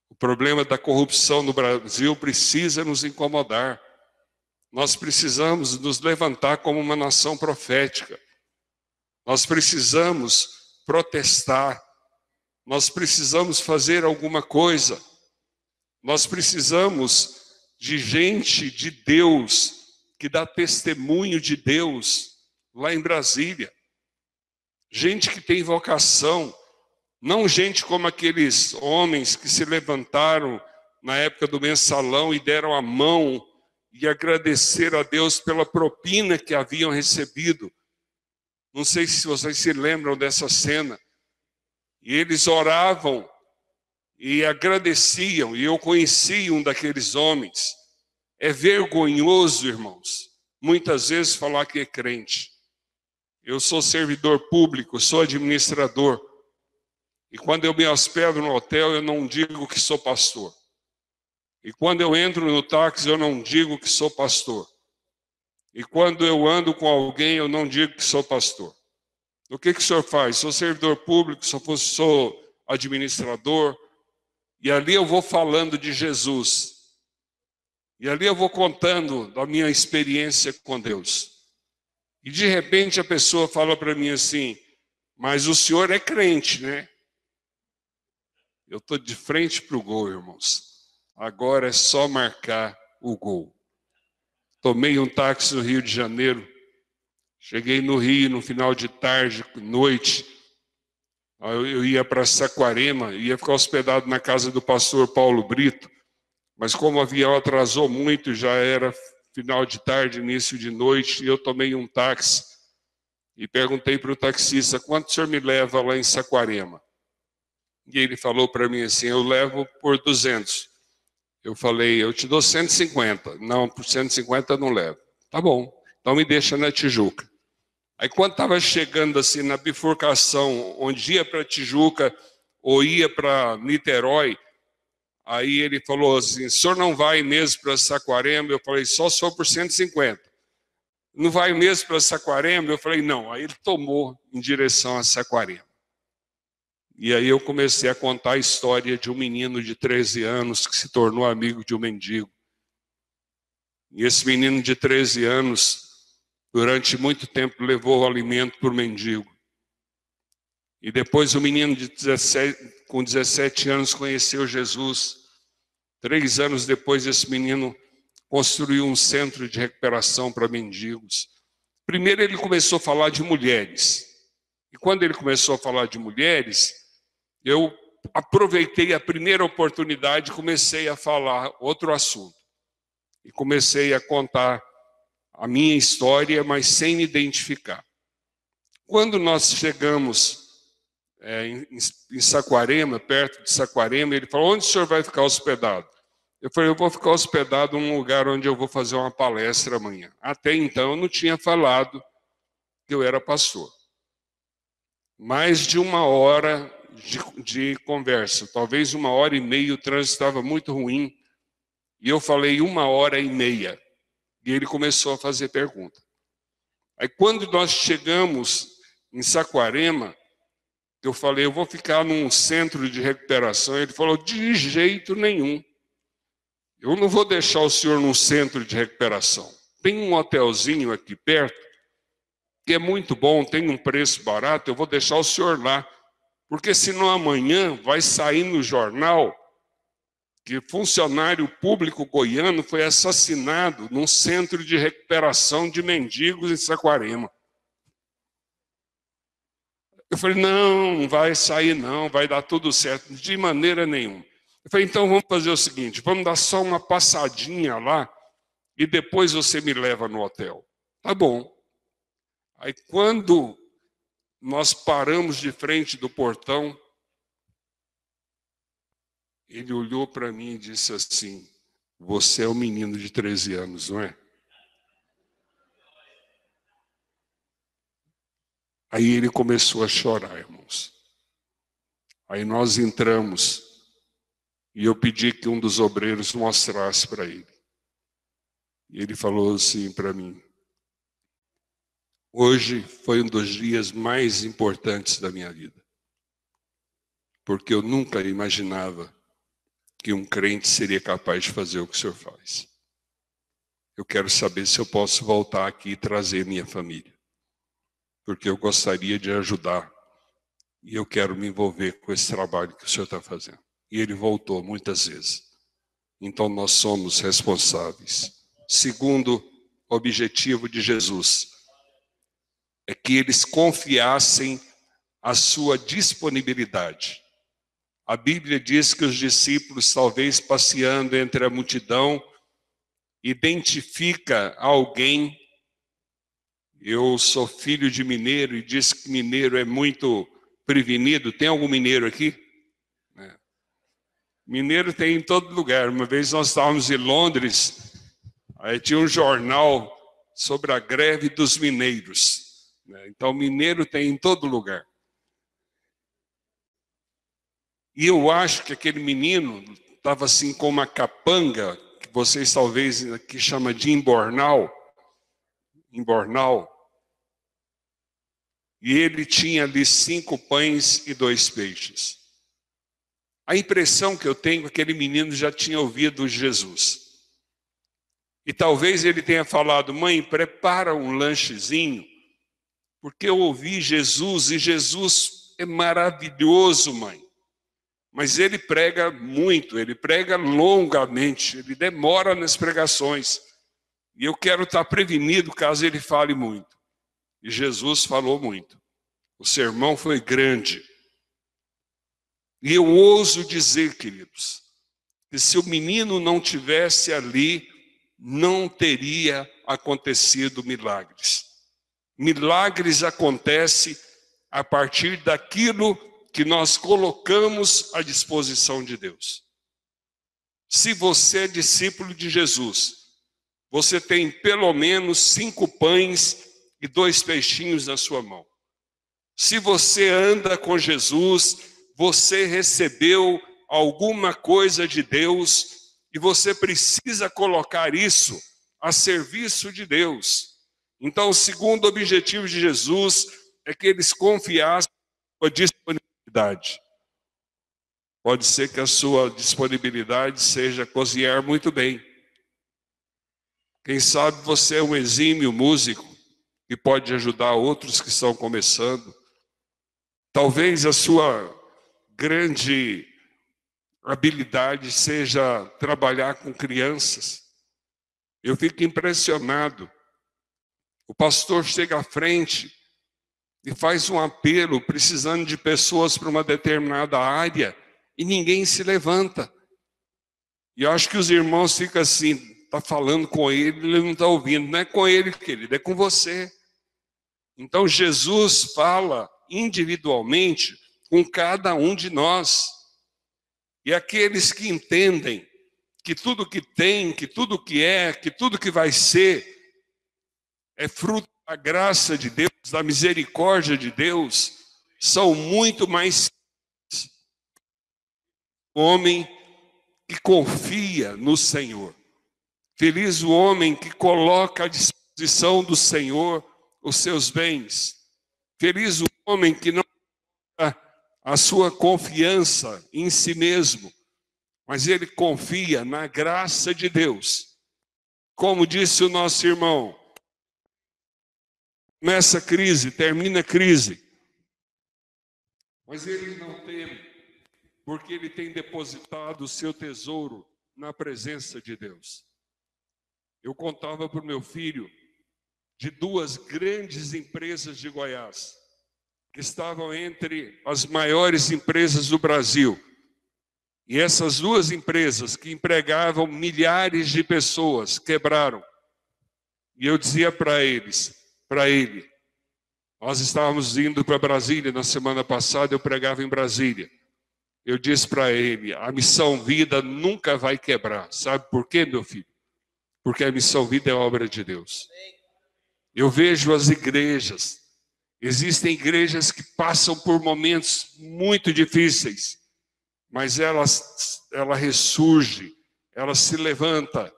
O problema da corrupção no Brasil precisa nos incomodar. Nós precisamos nos levantar como uma nação profética. Nós precisamos protestar. Nós precisamos fazer alguma coisa. Nós precisamos de gente de Deus que dá testemunho de Deus lá em Brasília. Gente que tem vocação, não gente como aqueles homens que se levantaram na época do mensalão e deram a mão e agradeceram a Deus pela propina que haviam recebido. Não sei se vocês se lembram dessa cena. E eles oravam e agradeciam, e eu conheci um daqueles homens. É vergonhoso, irmãos, muitas vezes falar que é crente. Eu sou servidor público, sou administrador. E quando eu me hospedo no hotel, eu não digo que sou pastor. E quando eu entro no táxi, eu não digo que sou pastor. E quando eu ando com alguém, eu não digo que sou pastor. O que o senhor faz? Sou servidor público, sou administrador. E ali eu vou falando de Jesus. E ali eu vou contando da minha experiência com Deus. E de repente a pessoa fala para mim assim, mas o senhor é crente, né? Eu estou de frente para o gol, irmãos. Agora é só marcar o gol. Tomei um táxi no Rio de Janeiro. Cheguei no Rio no final de tarde, noite. Eu ia para Saquarema, ia ficar hospedado na casa do pastor Paulo Brito. Mas como o avião atrasou muito, já era final de tarde, início de noite, e eu tomei um táxi e perguntei para o taxista, quanto o senhor me leva lá em Saquarema? E ele falou para mim assim, eu levo por 200. Eu falei, eu te dou 150. Não, por 150 eu não levo. Tá bom, então me deixa na Tijuca. Aí quando estava chegando assim na bifurcação, onde ia para Tijuca ou ia para Niterói, aí ele falou assim, o senhor não vai mesmo para Saquarema? Eu falei, só se for por 150. Não vai mesmo para Saquarema? Eu falei, não. Aí ele tomou em direção a Saquarema. E aí eu comecei a contar a história de um menino de 13 anos que se tornou amigo de um mendigo. E esse menino de 13 anos, durante muito tempo, levou o alimento para o mendigo. E depois o menino com 17 anos conheceu Jesus. 3 anos depois, esse menino construiu um centro de recuperação para mendigos. Primeiro ele começou a falar de mulheres. E quando ele começou a falar de mulheres, eu aproveitei a primeira oportunidade e comecei a falar outro assunto. E comecei a contar a minha história, mas sem me identificar. Quando nós chegamos em Saquarema, perto de Saquarema, ele falou, onde o senhor vai ficar hospedado? Eu falei, eu vou ficar hospedado num lugar onde eu vou fazer uma palestra amanhã. Até então eu não tinha falado que eu era pastor. Mais de 1 hora de conversa, talvez 1h30, o trânsito estava muito ruim, e eu falei 1h30, e ele começou a fazer pergunta. Aí quando nós chegamos em Saquarema, eu falei, eu vou ficar num centro de recuperação. Ele falou, de jeito nenhum. Eu não vou deixar o senhor num centro de recuperação. Tem um hotelzinho aqui perto, que é muito bom, tem um preço barato, eu vou deixar o senhor lá. Porque senão amanhã vai sair no jornal que funcionário público goiano foi assassinado num centro de recuperação de mendigos em Saquarema. Eu falei, não vai sair não, vai dar tudo certo, de maneira nenhuma. Eu falei, então vamos fazer o seguinte, vamos dar só uma passadinha lá e depois você me leva no hotel. Tá bom. Aí quando nós paramos de frente do portão, ele olhou para mim e disse assim, você é um menino de 13 anos, não é? Aí ele começou a chorar, irmãos. Aí nós entramos e eu pedi que um dos obreiros mostrasse para ele. E ele falou assim para mim: hoje foi um dos dias mais importantes da minha vida, porque eu nunca imaginava que um crente seria capaz de fazer o que o senhor faz. Eu quero saber se eu posso voltar aqui e trazer minha família, porque eu gostaria de ajudar e eu quero me envolver com esse trabalho que o senhor está fazendo. E ele voltou muitas vezes. Então nós somos responsáveis. Segundo objetivo de Jesus é que eles confiassem a sua disponibilidade. A Bíblia diz que os discípulos, talvez passeando entre a multidão, identifica alguém. Eu sou filho de mineiro e diz que mineiro é muito prevenido. Tem algum mineiro aqui? É. Mineiro tem em todo lugar. Uma vez nós estávamos em Londres, aí tinha um jornal sobre a greve dos mineiros. Então mineiro tem em todo lugar. E eu acho que aquele menino estava assim com uma capanga, que vocês talvez aqui chamam de embornal. E ele tinha ali 5 pães e 2 peixes. A impressão que eu tenho é que aquele menino já tinha ouvido Jesus. E talvez ele tenha falado: mãe, prepara um lanchezinho, porque eu ouvi Jesus, e Jesus é maravilhoso, mãe. Mas ele prega muito, ele prega longamente, ele demora nas pregações. E eu quero estar prevenido caso ele fale muito. E Jesus falou muito. O sermão foi grande. E eu ouso dizer, queridos, que se o menino não tivesse ali, não teria acontecido milagres. Milagres acontecem a partir daquilo que nós colocamos à disposição de Deus. Se você é discípulo de Jesus, você tem pelo menos 5 pães e 2 peixinhos na sua mão. Se você anda com Jesus, você recebeu alguma coisa de Deus e você precisa colocar isso a serviço de Deus. Então, o segundo objetivo de Jesus é que eles confiassem na sua disponibilidade. Pode ser que a sua disponibilidade seja cozinhar muito bem. Quem sabe você é um exímio músico que pode ajudar outros que estão começando. Talvez a sua grande habilidade seja trabalhar com crianças. Eu fico impressionado. O pastor chega à frente e faz um apelo precisando de pessoas para uma determinada área e ninguém se levanta. E eu acho que os irmãos ficam assim, está falando com ele não está ouvindo. Não é com ele, querido, é com você. Então Jesus fala individualmente com cada um de nós. E aqueles que entendem que tudo que tem, que tudo que é, que tudo que vai ser, é fruto da graça de Deus, da misericórdia de Deus, são muito mais o homem que confia no Senhor. Feliz o homem que coloca à disposição do Senhor os seus bens. Feliz o homem que não coloca a sua confiança em si mesmo, mas ele confia na graça de Deus. Como disse o nosso irmão, começa a crise, termina a crise, mas ele não teme, porque ele tem depositado o seu tesouro na presença de Deus. Eu contava para o meu filho de 2 grandes empresas de Goiás, que estavam entre as maiores empresas do Brasil. E essas 2 empresas que empregavam milhares de pessoas quebraram. E eu dizia para ele, nós estávamos indo para Brasília na semana passada, eu pregava em Brasília. Eu disse para ele, a Missão Vida nunca vai quebrar. Sabe por quê, meu filho? Porque a Missão Vida é obra de Deus. Eu vejo as igrejas, existem igrejas que passam por momentos muito difíceis, mas ela ressurge, ela se levanta,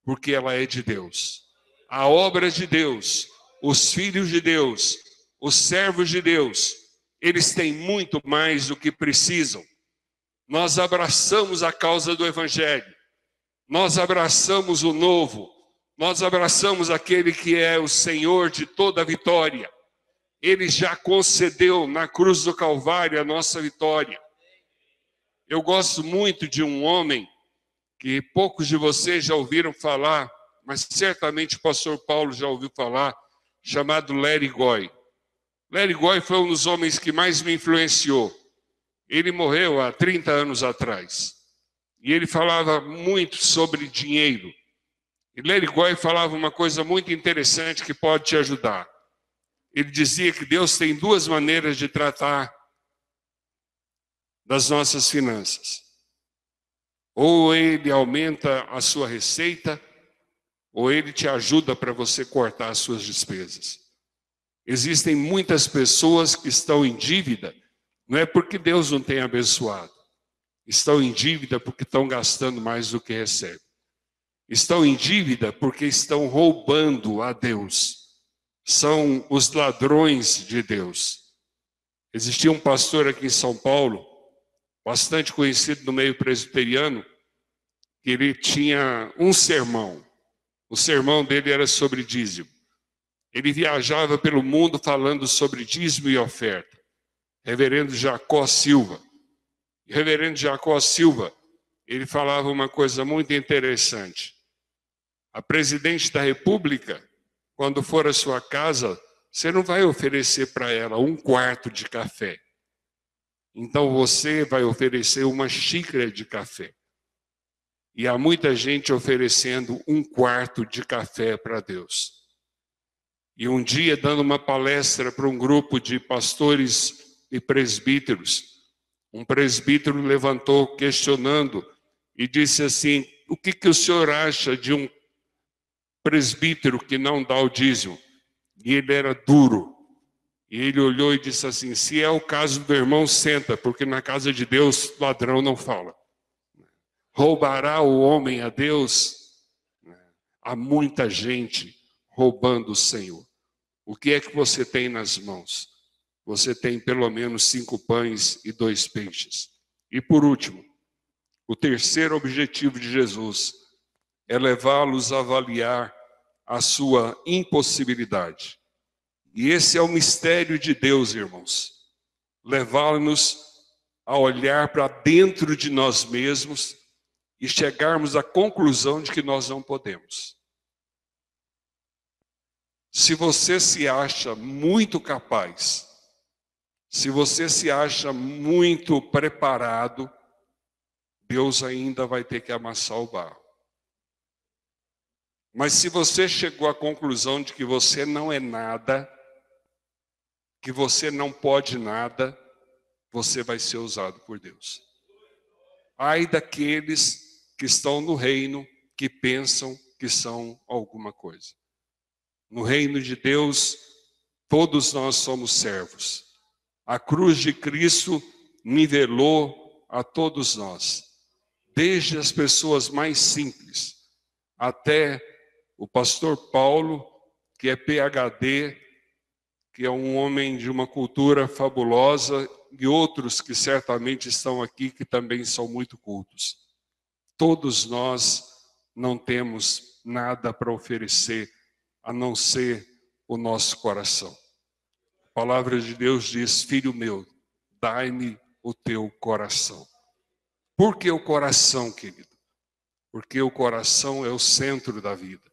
porque ela é de Deus. A obra de Deus, os filhos de Deus, os servos de Deus, eles têm muito mais do que precisam. Nós abraçamos a causa do Evangelho, nós abraçamos o novo, nós abraçamos aquele que é o Senhor de toda a vitória. Ele já concedeu na cruz do Calvário a nossa vitória. Eu gosto muito de um homem que poucos de vocês já ouviram falar, mas certamente o pastor Paulo já ouviu falar, chamado Larry Goy. Larry Goy foi um dos homens que mais me influenciou. Ele morreu há 30 anos atrás. E ele falava muito sobre dinheiro. E Larry Goy falava uma coisa muito interessante que pode te ajudar. Ele dizia que Deus tem duas maneiras de tratar das nossas finanças. Ou ele aumenta a sua receita, ou ele te ajuda para você cortar as suas despesas. Existem muitas pessoas que estão em dívida, não é porque Deus não tem abençoado. Estão em dívida porque estão gastando mais do que recebem. Estão em dívida porque estão roubando a Deus. São os ladrões de Deus. Existia um pastor aqui em São Paulo, bastante conhecido no meio presbiteriano, que ele tinha um sermão. O sermão dele era sobre dízimo. Ele viajava pelo mundo falando sobre dízimo e oferta. Reverendo Jacó Silva. Reverendo Jacó Silva, ele falava uma coisa muito interessante. A presidente da República, quando for à sua casa, você não vai oferecer para ela 1/4 de café. Então você vai oferecer uma xícara de café. E há muita gente oferecendo 1/4 de café para Deus. E um dia, dando uma palestra para um grupo de pastores e presbíteros, um presbítero levantou questionando e disse assim: o que o senhor acha de um presbítero que não dá o dízimo? E ele era duro. E ele olhou e disse assim: se é o caso do irmão, senta, porque na casa de Deus ladrão não fala. Roubará o homem a Deus? Há muita gente roubando o Senhor. O que é que você tem nas mãos? Você tem pelo menos 5 pães e 2 peixes. E por último, o terceiro objetivo de Jesus é levá-los a avaliar a sua impossibilidade. E esse é o mistério de Deus, irmãos. Levá-los a olhar para dentro de nós mesmos e chegarmos à conclusão de que nós não podemos. Se você se acha muito capaz, se você se acha muito preparado, Deus ainda vai ter que amassar o barro. Mas se você chegou à conclusão de que você não é nada, que você não pode nada, você vai ser usado por Deus. Ai daqueles que estão no reino, que pensam que são alguma coisa. No reino de Deus, todos nós somos servos. A cruz de Cristo nivelou a todos nós, desde as pessoas mais simples, até o pastor Paulo, que é PhD, que é um homem de uma cultura fabulosa, e outros que certamente estão aqui, que também são muito cultos. Todos nós não temos nada para oferecer, a não ser o nosso coração. A palavra de Deus diz: filho meu, dai-me o teu coração. Por que o coração, querido? Porque o coração é o centro da vida.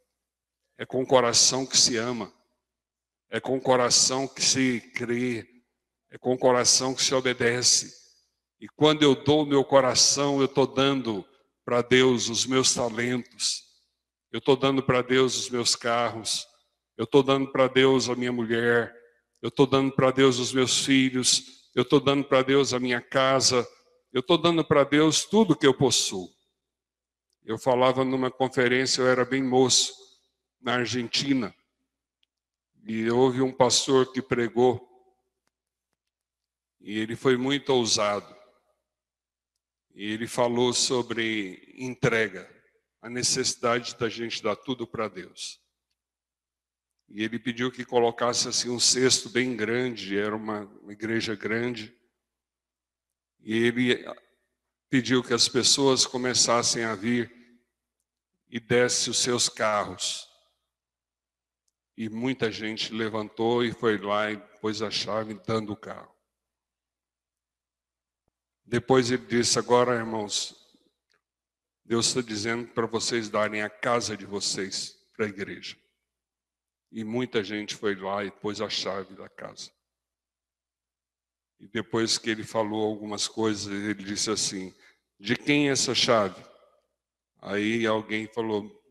É com o coração que se ama. É com o coração que se crê. É com o coração que se obedece. E quando eu dou o meu coração, eu estou dando para Deus os meus talentos. Eu estou dando para Deus os meus carros. Eu estou dando para Deus a minha mulher. Eu estou dando para Deus os meus filhos. Eu estou dando para Deus a minha casa. Eu estou dando para Deus tudo que eu possuo. Eu falava numa conferência, eu era bem moço, na Argentina. E houve um pastor que pregou. E ele foi muito ousado. E ele falou sobre entrega. a necessidade da gente dar tudo para Deus. E ele pediu que colocasse assim um cesto bem grande, era uma igreja grande. E ele pediu que as pessoas começassem a vir e desse os seus carros. E muita gente levantou e foi lá e pôs a chave dando o carro. Depois ele disse, agora, irmãos, Deus está dizendo para vocês darem a casa de vocês para a igreja. E muita gente foi lá e pôs a chave da casa. E depois que ele falou algumas coisas, ele disse assim, de quem é essa chave? Aí alguém falou,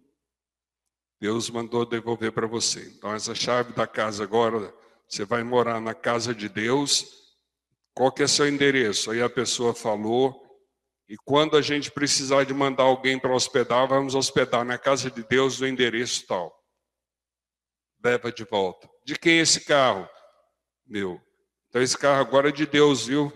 Deus mandou devolver para você. Então essa chave da casa agora, você vai morar na casa de Deus. Qual que é seu endereço? Aí a pessoa falou, e quando a gente precisar de mandar alguém para hospedar, vamos hospedar na casa de Deus no endereço tal. Leva de volta. De quem é esse carro? Meu. Então esse carro agora é de Deus, viu?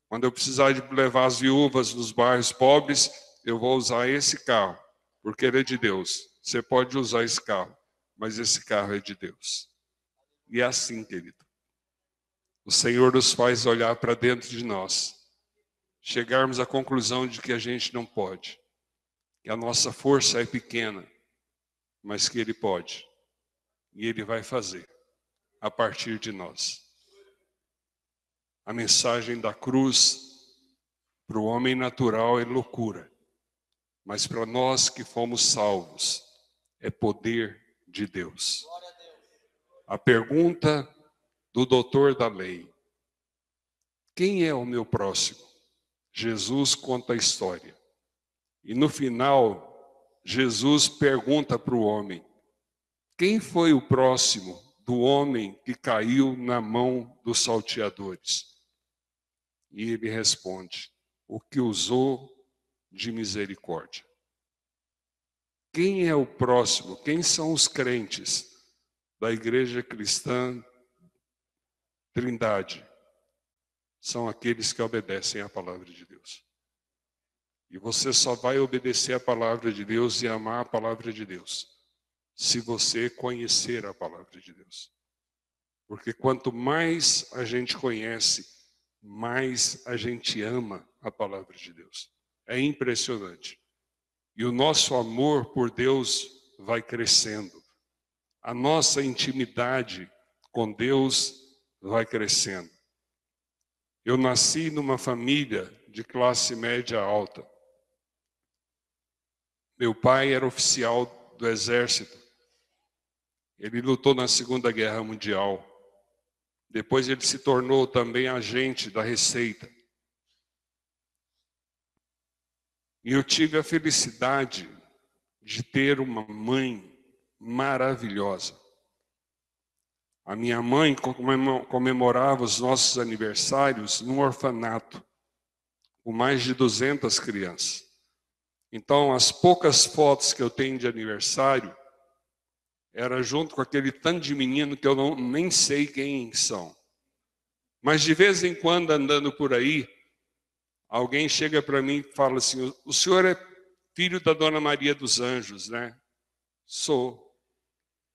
Quando eu precisar de levar as viúvas nos bairros pobres, eu vou usar esse carro, porque ele é de Deus. Você pode usar esse carro, mas esse carro é de Deus. E é assim, querido. O Senhor nos faz olhar para dentro de nós, chegarmos à conclusão de que a gente não pode, que a nossa força é pequena, mas que Ele pode. E Ele vai fazer a partir de nós. A mensagem da cruz para o homem natural é loucura, mas para nós que fomos salvos é poder de Deus. A pergunta do doutor da lei: quem é o meu próximo? Jesus conta a história. E no final, Jesus pergunta para o homem: quem foi o próximo do homem que caiu na mão dos salteadores? E ele responde: o que usou de misericórdia. Quem é o próximo? Quem são os crentes da Igreja Cristã Trindade? São aqueles que obedecem à palavra de Deus. E você só vai obedecer à palavra de Deus e amar a palavra de Deus se você conhecer a palavra de Deus. Porque quanto mais a gente conhece, mais a gente ama a palavra de Deus. É impressionante. E o nosso amor por Deus vai crescendo. A nossa intimidade com Deus vai crescendo. Eu nasci numa família de classe média alta. Meu pai era oficial do exército. Ele lutou na Segunda Guerra Mundial. Depois ele se tornou também agente da Receita. E eu tive a felicidade de ter uma mãe maravilhosa. A minha mãe comemorava os nossos aniversários num orfanato, com mais de 200 crianças. Então, as poucas fotos que eu tenho de aniversário, era junto com aquele tanto de menino que eu nem sei quem são. Mas de vez em quando, andando por aí, alguém chega para mim e fala assim: o senhor é filho da Dona Maria dos Anjos, né? Sou.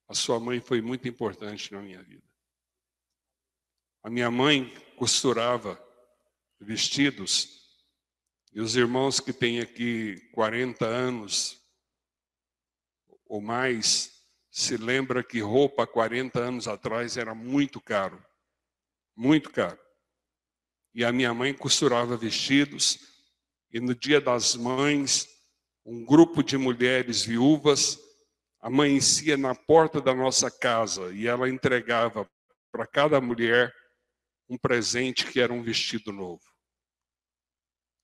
A sua mãe foi muito importante na minha vida. A minha mãe costurava vestidos, e os irmãos que têm aqui 40 anos ou mais, se lembra que roupa há 40 anos atrás era muito caro. Muito caro. E a minha mãe costurava vestidos, e no Dia das Mães, um grupo de mulheres viúvas amanhecia na porta da nossa casa, e ela entregava para cada mulher um presente que era um vestido novo.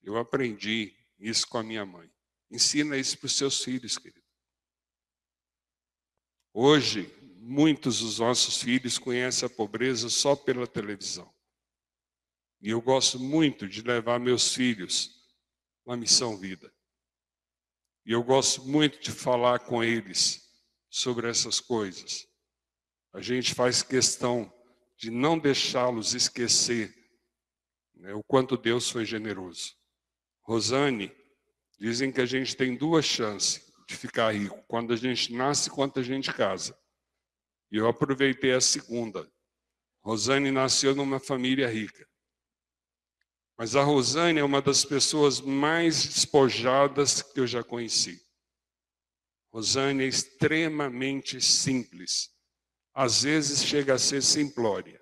Eu aprendi isso com a minha mãe. Ensina isso para os seus filhos, querido. Hoje, muitos dos nossos filhos conhecem a pobreza só pela televisão. E eu gosto muito de levar meus filhos na Missão Vida. E eu gosto muito de falar com eles sobre essas coisas. A gente faz questão de não deixá-los esquecer, né, o quanto Deus foi generoso. Rosane, dizem que a gente tem duas chances de ficar rico. Quando a gente nasce, quando a gente casa. E eu aproveitei a segunda. Rosane nasceu numa família rica. Mas a Rosane é uma das pessoas mais despojadas que eu já conheci. Rosane é extremamente simples. Às vezes chega a ser simplória.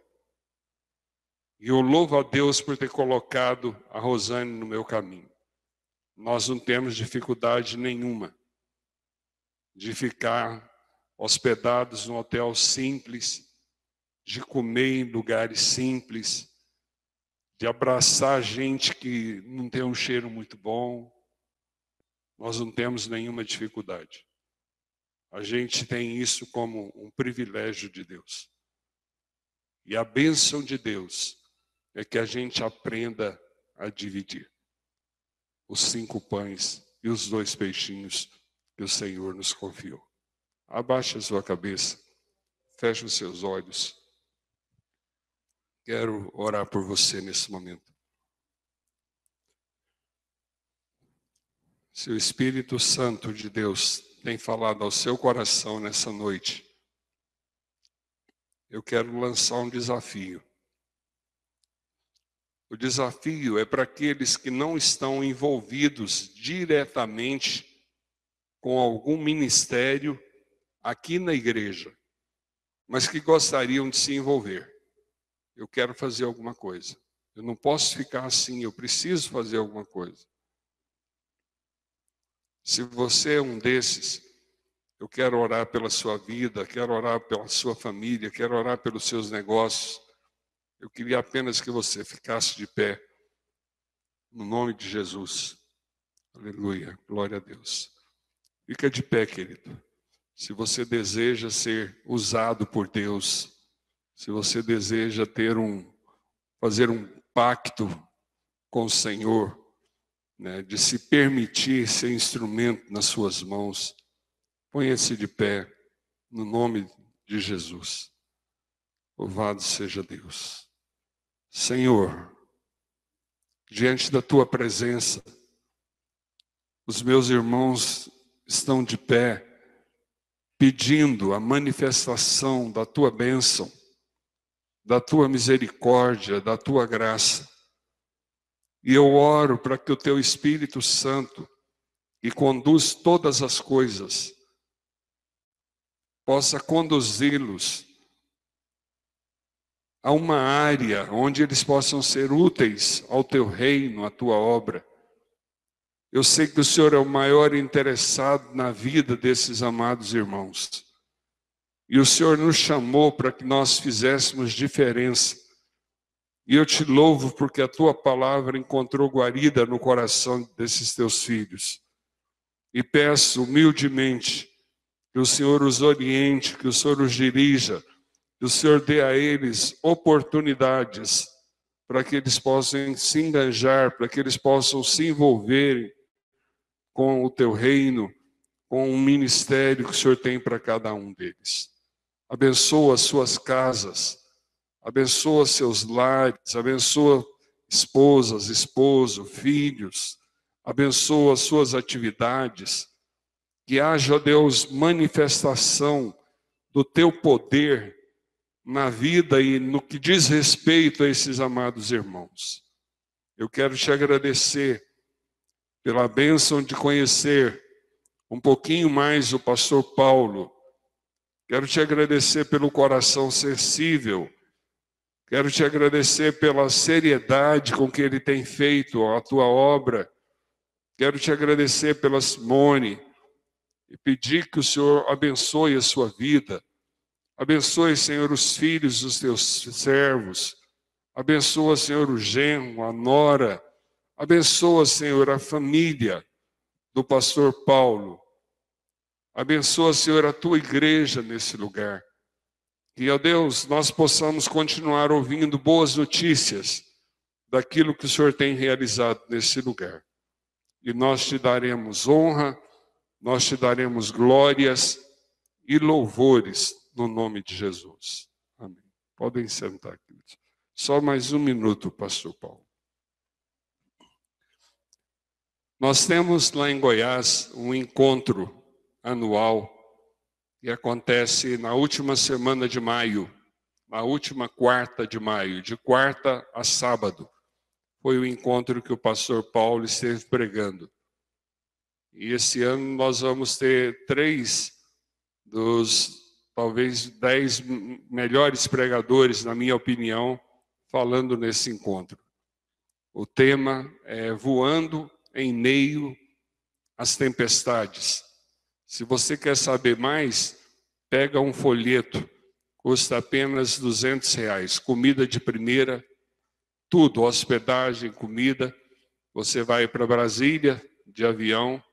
E eu louvo a Deus por ter colocado a Rosane no meu caminho. Nós não temos dificuldade nenhuma de ficar hospedados num hotel simples, de comer em lugares simples, de abraçar gente que não tem um cheiro muito bom. Nós não temos nenhuma dificuldade. A gente tem isso como um privilégio de Deus. E a bênção de Deus é que a gente aprenda a dividir os 5 pães e os 2 peixinhos que o Senhor nos confiou. Abaixe a sua cabeça, feche os seus olhos. Quero orar por você nesse momento. Se o Espírito Santo de Deus tem falado ao seu coração nessa noite, eu quero lançar um desafio. O desafio é para aqueles que não estão envolvidos diretamente com algum ministério aqui na igreja, mas que gostariam de se envolver. Eu quero fazer alguma coisa. Eu não posso ficar assim, eu preciso fazer alguma coisa. Se você é um desses, eu quero orar pela sua vida, quero orar pela sua família, quero orar pelos seus negócios. Eu queria apenas que você ficasse de pé, no nome de Jesus. Aleluia, glória a Deus. Fica de pé, querido. Se você deseja ser usado por Deus, se você deseja fazer um pacto com o Senhor, né, de se permitir ser instrumento nas suas mãos, ponha-se de pé, no nome de Jesus. Louvado seja Deus. Senhor, diante da tua presença, os meus irmãos estão de pé, pedindo a manifestação da tua bênção, da tua misericórdia, da tua graça. E eu oro para que o teu Espírito Santo, que conduz todas as coisas, possa conduzi-los a uma área onde eles possam ser úteis ao teu reino, à tua obra. Eu sei que o Senhor é o maior interessado na vida desses amados irmãos. E o Senhor nos chamou para que nós fizéssemos diferença. E eu te louvo porque a tua palavra encontrou guarida no coração desses teus filhos. E peço humildemente que o Senhor os oriente, que o Senhor os dirija, que o Senhor dê a eles oportunidades para que eles possam se engajar, para que eles possam se envolverem com o teu reino, com o ministério que o Senhor tem para cada um deles. Abençoa as suas casas, abençoa seus lares, abençoa esposas, esposo, filhos, abençoa as suas atividades, que haja, Deus, manifestação do teu poder na vida e no que diz respeito a esses amados irmãos. Eu quero te agradecer pela bênção de conhecer um pouquinho mais o pastor Paulo. Quero te agradecer pelo coração sensível. Quero te agradecer pela seriedade com que ele tem feito a tua obra. Quero te agradecer pela Simone e pedir que o Senhor abençoe a sua vida. Abençoe, Senhor, os filhos dos teus servos. Abençoa, Senhor, o genro, a nora. Abençoa, Senhor, a família do pastor Paulo. Abençoa, Senhor, a tua igreja nesse lugar. Que, ó Deus, nós possamos continuar ouvindo boas notícias daquilo que o Senhor tem realizado nesse lugar. E nós te daremos honra, nós te daremos glórias e louvores no nome de Jesus. Amém. Podem sentar, queridos. Só mais um minuto, pastor Paulo. Nós temos lá em Goiás um encontro anual e acontece na última semana de maio, na última quarta de maio, de quarta a sábado. Foi o encontro que o pastor Paulo esteve pregando. E esse ano nós vamos ter 3 dos, talvez, 10 melhores pregadores, na minha opinião, falando nesse encontro. O tema é Voando em Meio às Tempestades. Se você quer saber mais, pega um folheto, custa apenas R$200, comida de primeira, tudo, hospedagem, comida. Você vai para Brasília de avião,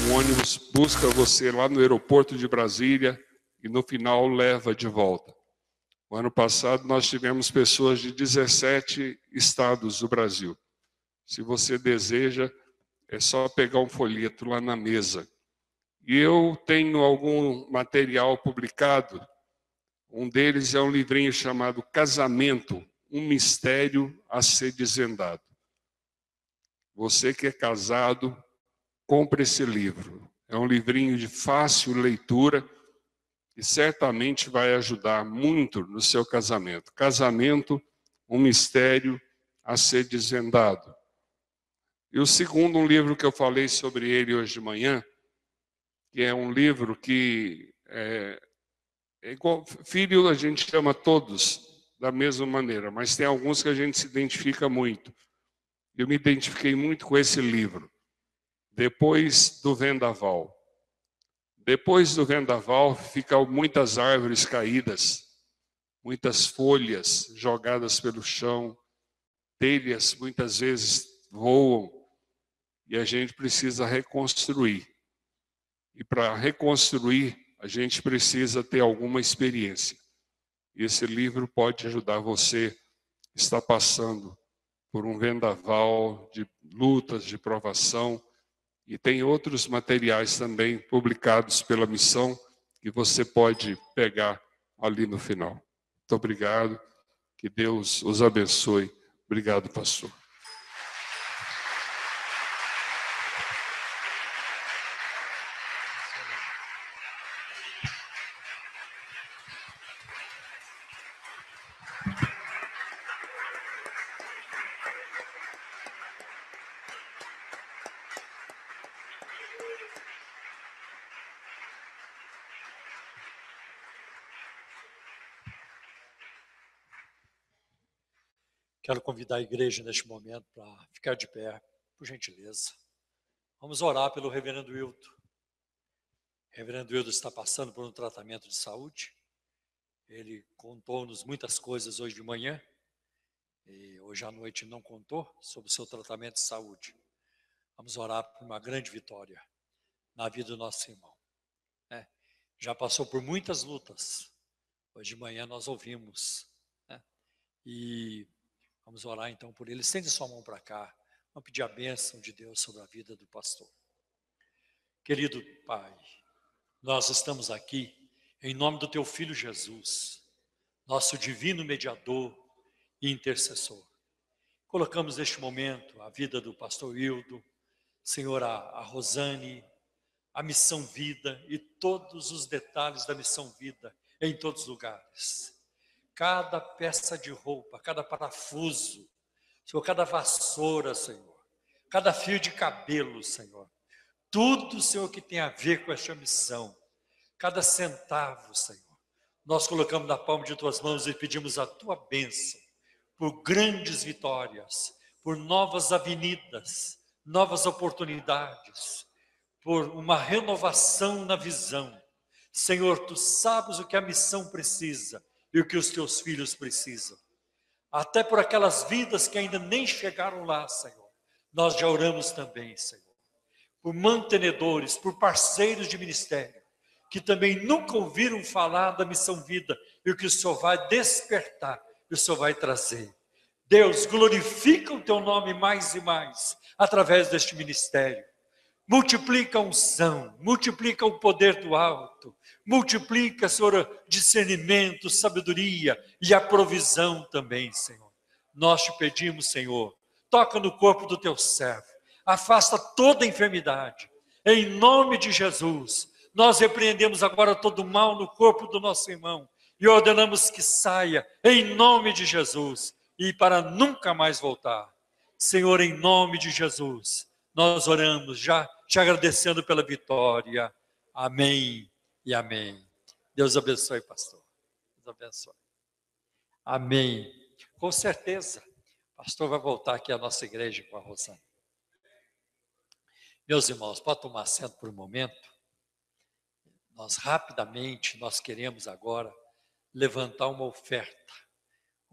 um ônibus busca você lá no aeroporto de Brasília e no final leva de volta. O ano passado nós tivemos pessoas de 17 estados do Brasil. Se você deseja, é só pegar um folheto lá na mesa. E eu tenho algum material publicado. Um deles é um livrinho chamado Casamento, um mistério a ser desvendado. Você que é casado, compre esse livro. É um livrinho de fácil leitura e certamente vai ajudar muito no seu casamento. Casamento, um mistério a ser desvendado. E o segundo, um livro que eu falei sobre ele hoje de manhã, que é um livro que é igual, filho a gente chama todos da mesma maneira, mas tem alguns que a gente se identifica muito. Eu me identifiquei muito com esse livro. Depois do Vendaval. Depois do vendaval, ficam muitas árvores caídas, muitas folhas jogadas pelo chão, telhas muitas vezes voam, e a gente precisa reconstruir. E para reconstruir, a gente precisa ter alguma experiência. E esse livro pode ajudar você que está passando por um vendaval de lutas, de provação. E tem outros materiais também publicados pela missão que você pode pegar ali no final. Muito obrigado. Que Deus os abençoe. Obrigado, pastor. Quero convidar a igreja neste momento para ficar de pé, por gentileza. Vamos orar pelo reverendo Wilton. O reverendo Wilton está passando por um tratamento de saúde. Ele contou-nos muitas coisas hoje de manhã, e hoje à noite não contou sobre o seu tratamento de saúde. Vamos orar por uma grande vitória na vida do nosso irmão. Já passou por muitas lutas. Hoje de manhã nós ouvimos. E vamos orar então por ele. Estende sua mão para cá. Vamos pedir a bênção de Deus sobre a vida do pastor. Querido Pai, nós estamos aqui em nome do Teu Filho Jesus, nosso divino mediador e intercessor. Colocamos neste momento a vida do pastor Hildo, Senhor, a Rosane, a Missão Vida e todos os detalhes da Missão Vida em todos os lugares. Cada peça de roupa, cada parafuso, Senhor, cada vassoura, Senhor, cada fio de cabelo, Senhor, tudo, Senhor, que tem a ver com esta missão, cada centavo, Senhor, nós colocamos na palma de Tuas mãos e pedimos a Tua bênção por grandes vitórias, por novas avenidas, novas oportunidades, por uma renovação na visão. Senhor, Tu sabes o que a missão precisa e o que os Teus filhos precisam. Até por aquelas vidas que ainda nem chegaram lá, Senhor. Nós já oramos também, Senhor. Por mantenedores, por parceiros de ministério, que também nunca ouviram falar da Missão Vida e o que o Senhor vai despertar e o Senhor vai trazer. Deus, glorifica o Teu nome mais e mais através deste ministério. Multiplica a unção, multiplica o poder do alto, multiplica, Senhor, discernimento, sabedoria e a provisão também, Senhor. Nós te pedimos, Senhor, toca no corpo do Teu servo, afasta toda enfermidade, Em nome de Jesus, nós repreendemos agora todo mal no corpo do nosso irmão e ordenamos que saia, em nome de Jesus, e para nunca mais voltar. Senhor, em nome de Jesus, nós oramos já te agradecendo pela vitória. Amém e amém. Deus abençoe, pastor. Deus abençoe. Amém. Com certeza, o pastor vai voltar aqui à nossa igreja com a Rosana. Meus irmãos, pode tomar assento por um momento. Nós queremos agora levantar uma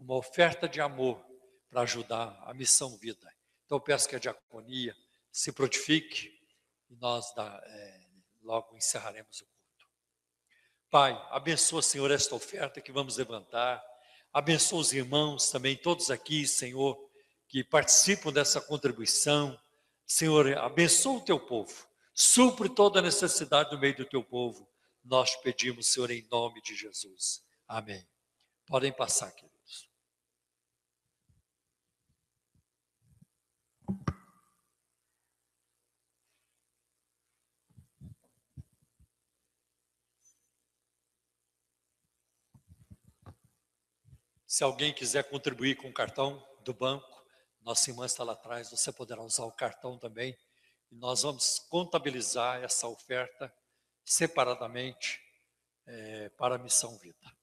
oferta de amor para ajudar a Missão Vida. Então eu peço que a diaconia se prontifique e nós logo encerraremos o culto. Pai, abençoa, Senhor, esta oferta que vamos levantar. Abençoa os irmãos também, todos aqui, Senhor, que participam dessa contribuição. Senhor, abençoa o teu povo. Supre toda a necessidade no meio do teu povo. Nós te pedimos, Senhor, em nome de Jesus. Amém. Podem passar, queridos. Se alguém quiser contribuir com o cartão do banco, nossa irmã está lá atrás, você poderá usar o cartão também. E nós vamos contabilizar essa oferta separadamente para a Missão Vida.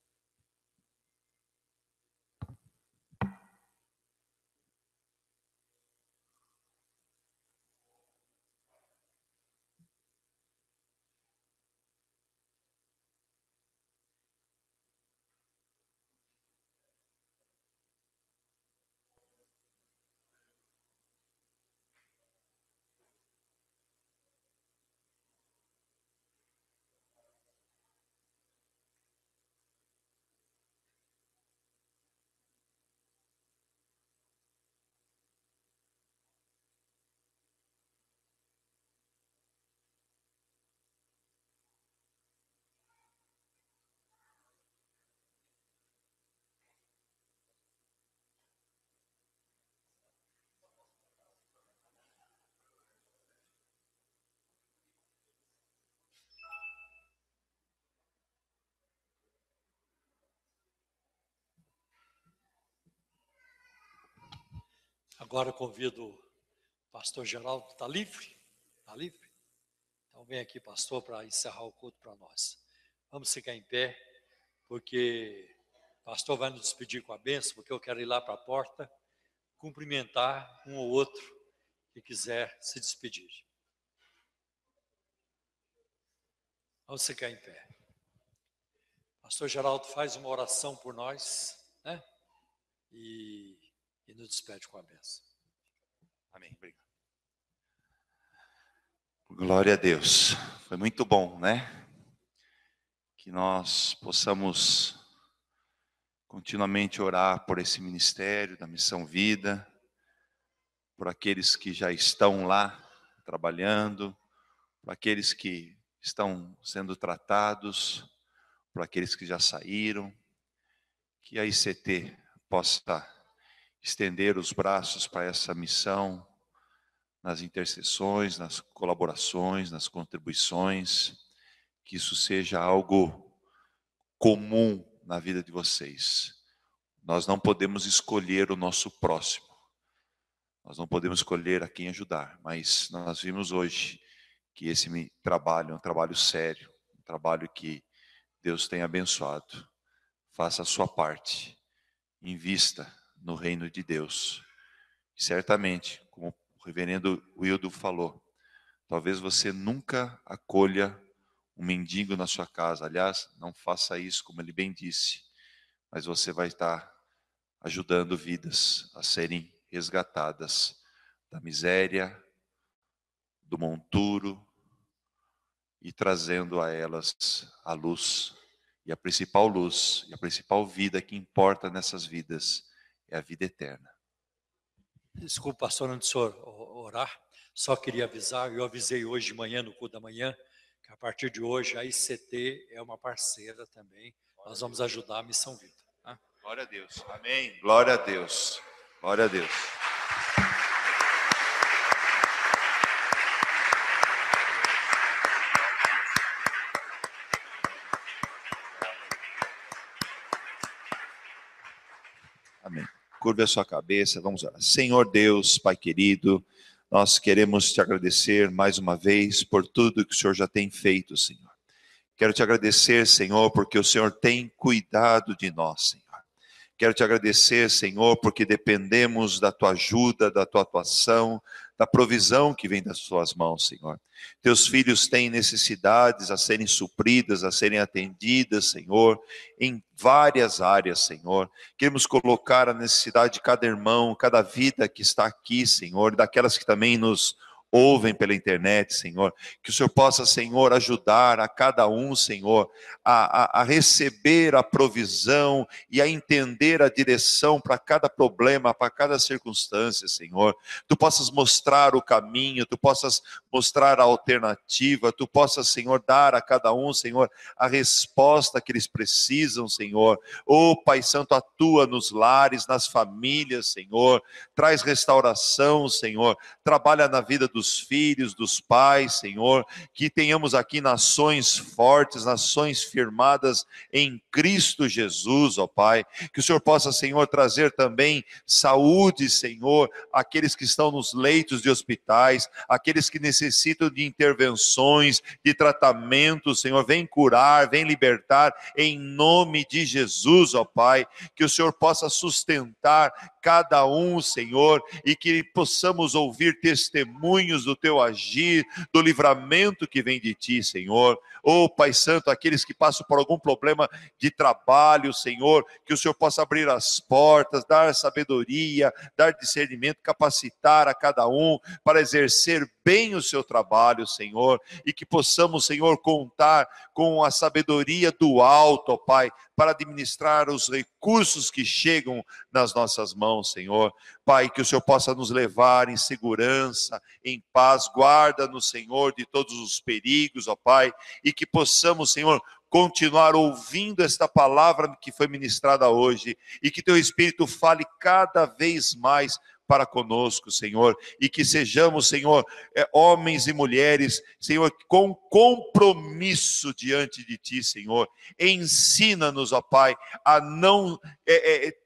Agora eu convido o pastor Geraldo, está livre? Está livre? Então vem aqui, pastor, para encerrar o culto para nós. Vamos ficar em pé, porque o pastor vai nos despedir com a bênção, porque eu quero ir lá para a porta, cumprimentar um ou outro que quiser se despedir. Vamos ficar em pé. Pastor Geraldo faz uma oração por nós, né? E nos despede com a bênção. Amém. Obrigado. Glória a Deus. Foi muito bom, né? Que nós possamos continuamente orar por esse ministério da Missão Vida, por aqueles que já estão lá trabalhando, por aqueles que estão sendo tratados, por aqueles que já saíram, que a ICT possa estender os braços para essa missão, nas intercessões, nas colaborações, nas contribuições, que isso seja algo comum na vida de vocês. Nós não podemos escolher o nosso próximo, nós não podemos escolher a quem ajudar, mas nós vimos hoje que esse trabalho é um trabalho sério, um trabalho que Deus tem abençoado. Faça a sua parte, invista no reino de Deus. E certamente, como o reverendo Wildo falou, talvez você nunca acolha um mendigo na sua casa. Aliás, não faça isso, como ele bem disse, mas você vai estar ajudando vidas a serem resgatadas da miséria, do monturo e trazendo a elas a luz. E a principal luz, e a principal vida que importa nessas vidas é a vida eterna. Desculpa, pastor, antes do senhor orar, só queria avisar, eu avisei hoje de manhã, no culto da manhã, que a partir de hoje a ICT é uma parceira também, nós vamos ajudar a Missão Vida. Tá? Glória a Deus, amém, glória a Deus, glória a Deus. curve a sua cabeça, vamos orar. Senhor Deus, Pai querido, nós queremos te agradecer mais uma vez por tudo que o Senhor já tem feito, Senhor. Quero te agradecer, Senhor, porque o Senhor tem cuidado de nós, Senhor. Quero te agradecer, Senhor, porque dependemos da tua ajuda, da tua atuação, da provisão que vem das tuas mãos, Senhor. Teus filhos têm necessidades a serem supridas, a serem atendidas, Senhor, em várias áreas, Senhor. Queremos colocar a necessidade de cada irmão, cada vida que está aqui, Senhor, daquelas que também nos ouvem pela internet, Senhor, que o Senhor possa, Senhor, ajudar a cada um, Senhor, a receber a provisão e a entender a direção para cada problema, para cada circunstância, Senhor. Tu possas mostrar o caminho, tu possas mostrar a alternativa, tu possas, Senhor, dar a cada um, Senhor, a resposta que eles precisam, Senhor. Oh, Pai Santo, atua nos lares, nas famílias, Senhor, traz restauração, Senhor, trabalha na vida dos filhos, dos pais, Senhor, que tenhamos aqui nações fortes, nações firmadas em Cristo Jesus, ó Pai, que o Senhor possa, Senhor, trazer também saúde, Senhor, àqueles que estão nos leitos de hospitais, aqueles que necessitam de intervenções, de tratamento, Senhor, vem curar, vem libertar, em nome de Jesus, ó Pai, que o Senhor possa sustentar cada um, Senhor, e que possamos ouvir testemunhos do teu agir, do livramento que vem de ti, Senhor. Oh, Pai Santo, aqueles que passam por algum problema de trabalho, Senhor, que o Senhor possa abrir as portas, dar sabedoria, dar discernimento, capacitar a cada um para exercer bem o seu trabalho, Senhor, e que possamos, Senhor, contar com a sabedoria do alto, ó Pai, para administrar os recursos que chegam nas nossas mãos, Senhor. Pai, que o Senhor possa nos levar em segurança, em paz, guarda-nos, Senhor, de todos os perigos, ó Pai, e que possamos, Senhor, continuar ouvindo esta palavra que foi ministrada hoje, e que teu Espírito fale cada vez mais para conosco, Senhor, e que sejamos, Senhor, homens e mulheres, Senhor, com compromisso diante de Ti, Senhor. Ensina-nos, ó Pai, a não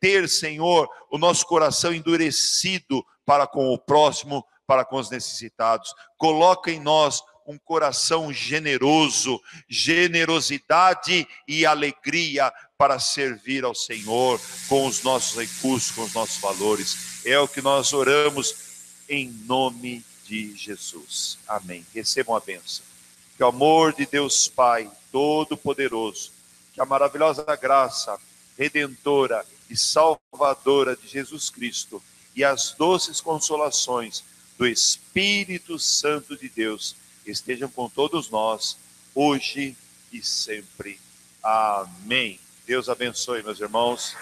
ter, Senhor, o nosso coração endurecido para com o próximo, para com os necessitados. Coloca em nós um coração generoso, generosidade e alegria para servir ao Senhor com os nossos recursos, com os nossos valores. É o que nós oramos em nome de Jesus. Amém. Recebam a bênção. Que o amor de Deus Pai Todo-Poderoso, que a maravilhosa graça redentora e salvadora de Jesus Cristo e as doces consolações do Espírito Santo de Deus estejam com todos nós, hoje e sempre. Amém. Deus abençoe, meus irmãos.